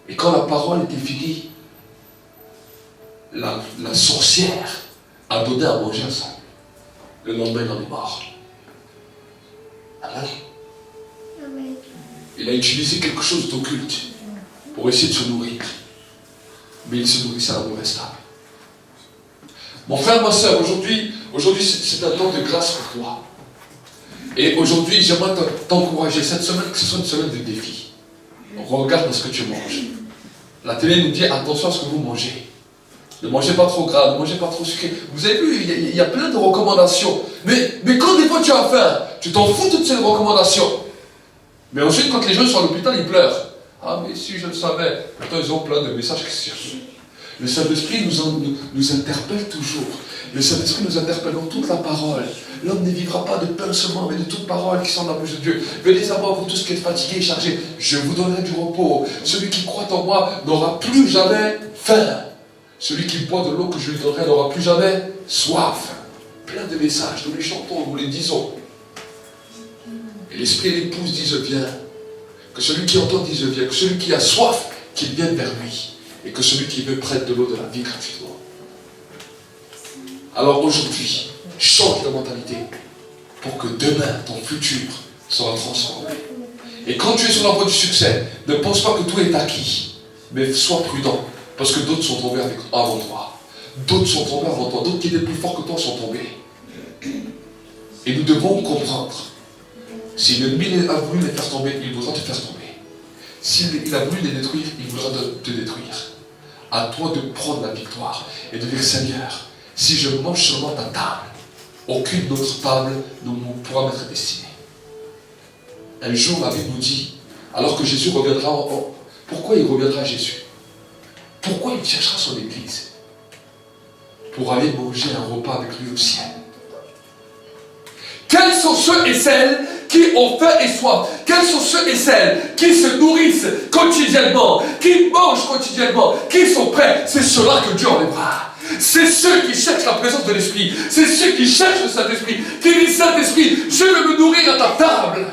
Et quand la parole était finie, la sorcière a donné à manger à Samuel. Le lendemain, il en est mort. Amen. Il a utilisé quelque chose d'occulte pour essayer de se nourrir. Mais il se nourrissait à la mauvaise table. Mon frère, ma soeur, aujourd'hui c'est un temps de grâce pour toi. Et aujourd'hui, j'aimerais t'encourager cette semaine, que ce soit une semaine de défi. Regarde ce que tu manges. La télé nous dit attention à ce que vous mangez. Ne mangez pas trop gras, ne mangez pas trop sucré. Vous avez vu, il y a plein de recommandations. Mais quand des fois tu as faim, tu t'en fous de toutes ces recommandations. Mais ensuite, quand les gens sont à l'hôpital, ils pleurent. Ah, mais si je le savais. Pourtant, ils ont plein de messages qui circulent. Le Saint-Esprit nous interpelle toujours. Le Saint-Esprit nous interpelle dans toute la parole. L'homme ne vivra pas de pain seulement, mais de toute parole qui sort de la bouche de Dieu. Venez à moi, vous tous qui êtes fatigués et chargés, je vous donnerai du repos. Celui qui croit en moi n'aura plus jamais faim. Celui qui boit de l'eau que je lui donnerai n'aura plus jamais soif. Plein de messages, nous les chantons, nous les disons. Et l'Esprit et l'épouse disent viens. Que celui qui entend dise viens. Que celui qui a soif, qu'il vienne vers lui. Et que celui qui veut prête de l'eau de la vie gratuitement. Alors aujourd'hui, change de mentalité pour que demain, ton futur sera transformé. Et quand tu es sur la voie du succès, ne pense pas que tout est acquis, mais sois prudent, parce que d'autres sont tombés avant toi. D'autres sont tombés avant toi, d'autres qui étaient plus forts que toi sont tombés. Et nous devons comprendre. Si l'ennemi a voulu les faire tomber, il voudra te faire tomber. S'il a voulu les détruire, il voudra te détruire. À toi de prendre la victoire et de dire, Seigneur, si je mange seulement ta table, aucune autre table ne pourra m'être destinée. Un jour, la Bible nous dit, alors que Jésus reviendra, pourquoi il reviendra Jésus? Pourquoi il cherchera son église? Pour aller manger un repas avec lui au ciel. Quels sont ceux et celles qui ont faim et soif? Quels sont ceux et celles qui se nourrissent quotidiennement, qui mangent quotidiennement, qui sont prêts? C'est ceux-là que Dieu enlèvera. C'est ceux qui cherchent la présence de l'Esprit. C'est ceux qui cherchent le Saint-Esprit. Qui disent, Saint-Esprit, je veux me nourrir à ta table.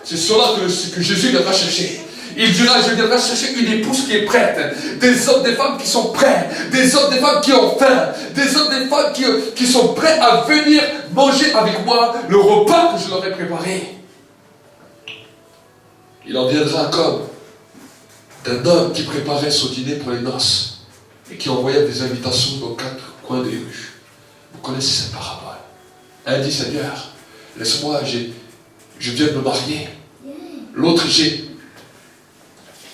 C'est ceux-là que Jésus viendra chercher. Il dira, je viendrai chercher une épouse qui est prête. Des hommes, des femmes qui sont prêts. Des hommes, des femmes qui ont faim. Des hommes, des femmes qui sont prêts à venir manger avec moi le repas que je leur ai préparé. Il en viendra comme d'un homme qui préparait son dîner pour les noces et qui envoyait des invitations dans 4 coins des rues. Vous connaissez cette parabole. Un dit, Seigneur, laisse-moi, je viens de me marier. L'autre,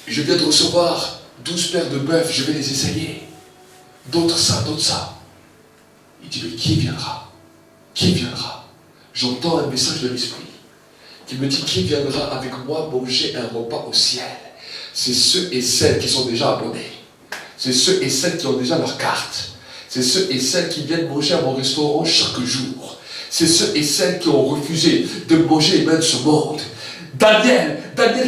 je viens de recevoir 12 paires de bœufs, je vais les essayer. D'autres ça, d'autres ça. Il dit, mais qui viendra? Qui viendra? J'entends un message de l'Esprit qui me dit, qui viendra avec moi manger un repas au ciel? C'est ceux et celles qui sont déjà abonnés. C'est ceux et celles qui ont déjà leur carte. C'est ceux et celles qui viennent manger à mon restaurant chaque jour. C'est ceux et celles qui ont refusé de manger les mains de ce monde. Daniel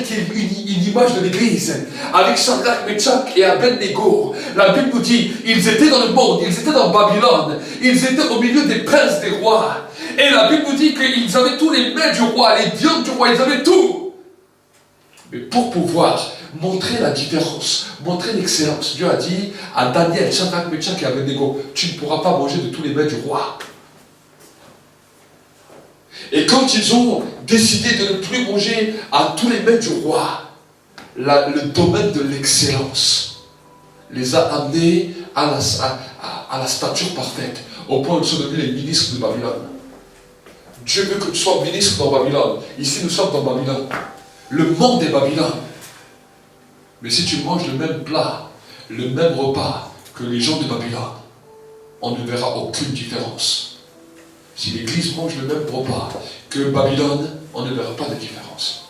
qui est une image de l'église, avec Shadrach, Meshach et Abednego. La Bible nous dit, ils étaient dans le monde, ils étaient dans Babylone, ils étaient au milieu des princes, des rois. Et la Bible nous dit qu'ils avaient tous les mains du roi, les dieux du roi, ils avaient tout. Mais pour pouvoir montrer la différence, montrer l'excellence, Dieu a dit à Daniel, Shadrach, Meshach et Abednego, tu ne pourras pas manger de tous les mains du roi. Et quand ils ont décidé de ne plus manger à tous les mains du roi, le domaine de l'excellence les a amenés à la stature parfaite, au point où ils sont devenus les ministres de Babylone. Dieu veut que tu sois ministre dans Babylone. Ici, nous sommes dans Babylone. Le monde est Babylone. Mais si tu manges le même plat, le même repas que les gens de Babylone, on ne verra aucune différence. Si l'Église mange le même repas que Babylone, on ne verra pas de différence.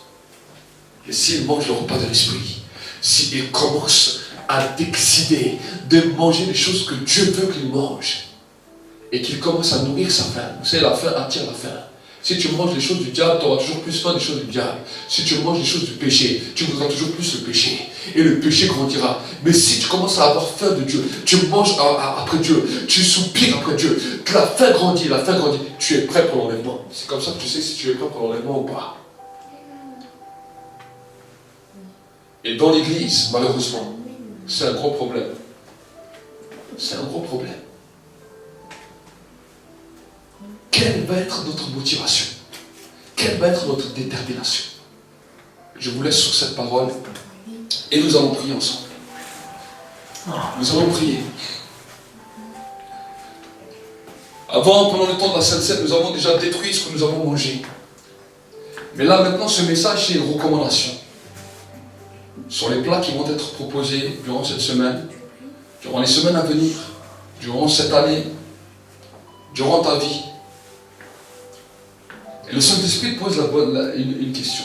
Et s'il mange le repas de l'Esprit, s'il commence à décider de manger les choses que Dieu veut qu'il mange, et qu'il commence à nourrir sa faim, vous savez, la faim attire la faim. Si tu manges les choses du diable, tu auras toujours plus faim des choses du diable. Si tu manges les choses du péché, tu voudras toujours plus le péché. Et le péché grandira. Mais si tu commences à avoir faim de Dieu, tu manges après Dieu, tu soupires après Dieu, la faim grandit, tu es prêt pour l'enlèvement. C'est comme ça que tu sais si tu es prêt pour l'enlèvement ou pas. Et dans l'église, malheureusement, c'est un gros problème. C'est un gros problème. Quelle va être notre motivation? Quelle va être notre détermination? Je vous laisse sur cette parole et nous allons prier ensemble. Nous allons prier. Avant, pendant le temps de la Sainte Seine, nous avons déjà détruit ce que nous avons mangé. Mais là, maintenant, ce message, c'est une recommandation sur les plats qui vont être proposés durant cette semaine, durant les semaines à venir, durant cette année, durant ta vie. Et le Saint-Esprit pose une question.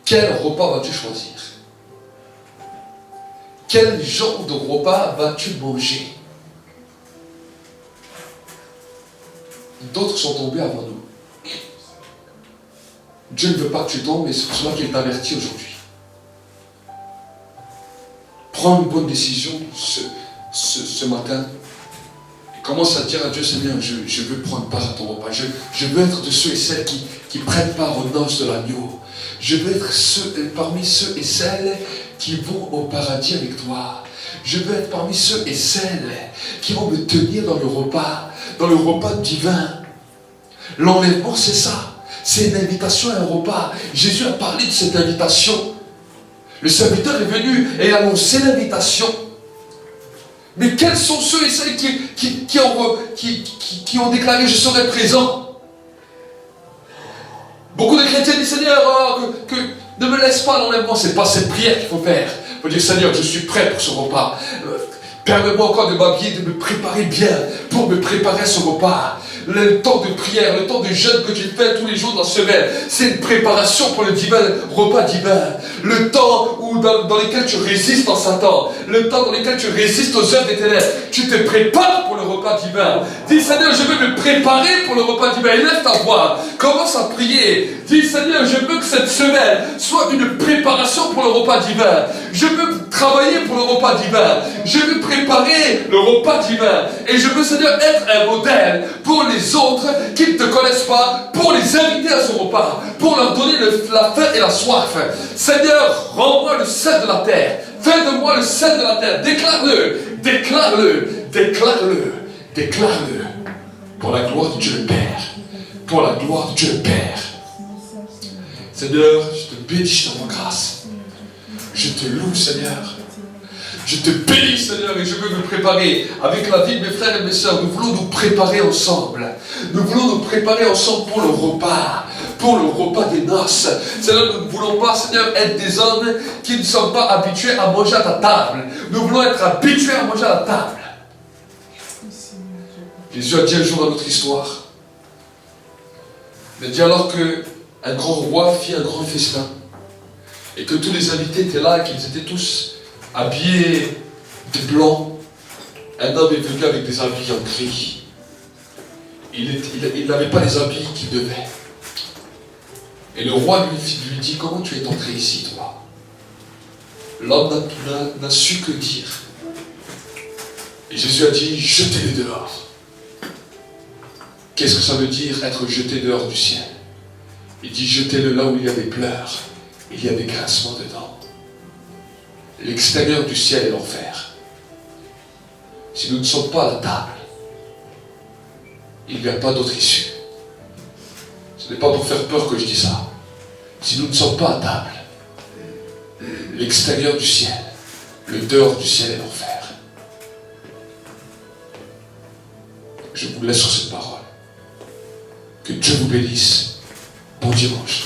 Quel repas vas-tu choisir? Quel genre de repas vas-tu manger? D'autres sont tombés avant nous. Dieu ne veut pas que tu tombes, mais c'est pour cela qu'il t'avertit aujourd'hui. Prends une bonne décision ce matin. Commence à dire à Dieu, Seigneur, je veux prendre part à ton repas. Je veux être de ceux et celles qui prennent part aux noces de l'agneau. Je veux être parmi ceux et celles qui vont au paradis avec toi. Je veux être parmi ceux et celles qui vont me tenir dans le repas divin. L'enlèvement, c'est ça. C'est une invitation à un repas. Jésus a parlé de cette invitation. Le serviteur est venu et a annoncé l'invitation. Mais quels sont ceux et celles qui ont déclaré « Je serai présent » Beaucoup de chrétiens disent « Seigneur, ne me laisse pas l'enlèvement. » Ce n'est pas cette prière qu'il faut faire. Il faut dire « Seigneur, je suis prêt pour ce repas. Permets-moi encore de m'habiller, de me préparer bien pour me préparer à ce repas. » Le temps de prière, le temps de jeûne que tu fais tous les jours dans la semaine, c'est une préparation pour le repas divin. Le temps dans lequel tu résistes en Satan, le temps dans lequel tu résistes aux œuvres des ténèbres, tu te prépares pour le repas divin. Dis Seigneur, je veux me préparer pour le repas divin. Et lève ta voix, commence à prier. Dis Seigneur, je veux que cette semaine soit une préparation pour le repas divin. Je veux travailler pour le repas divin. Je veux préparer le repas divin. Et je veux Seigneur être un modèle pour les autres qui ne te connaissent pas, pour les inviter à ce repas, pour leur donner la faim et la soif. Seigneur, rends-moi le sel de la terre. Fais de moi le sel de la terre. Déclare-le, déclare-le, déclare-le, déclare-le. Pour la gloire de Dieu le Père. Pour la gloire de Dieu le Père. Seigneur, je te bénis, je te rends grâce. Je te loue, Seigneur. Je te bénis, Seigneur, et je veux me préparer. Avec la vie de mes frères et mes sœurs, nous voulons nous préparer ensemble. Nous voulons nous préparer ensemble pour le repas des noces. Seigneur, nous ne voulons pas, Seigneur, être des hommes qui ne sont pas habitués à manger à ta table. Nous voulons être habitués à manger à la table. Jésus a dit un jour dans notre histoire, il a dit alors qu'un grand roi fit un grand festin, et que tous les invités étaient là, et qu'ils étaient tous habillé de blanc, un homme est venu avec des habits en gris. Il n'avait pas les habits qu'il devait. Et le roi lui dit, comment tu es entré ici, toi? L'homme n'a su que dire. Et Jésus a dit, jetez-le dehors. Qu'est-ce que ça veut dire, être jeté dehors du ciel? Il dit, jetez-le là où il y a des pleurs, il y a des grincements dedans. L'extérieur du ciel est l'enfer. Si nous ne sommes pas à la table, il n'y a pas d'autre issue. Ce n'est pas pour faire peur que je dis ça. Si nous ne sommes pas à table, l'extérieur du ciel, le dehors du ciel est l'enfer. Je vous laisse sur cette parole. Que Dieu vous bénisse. Bon dimanche.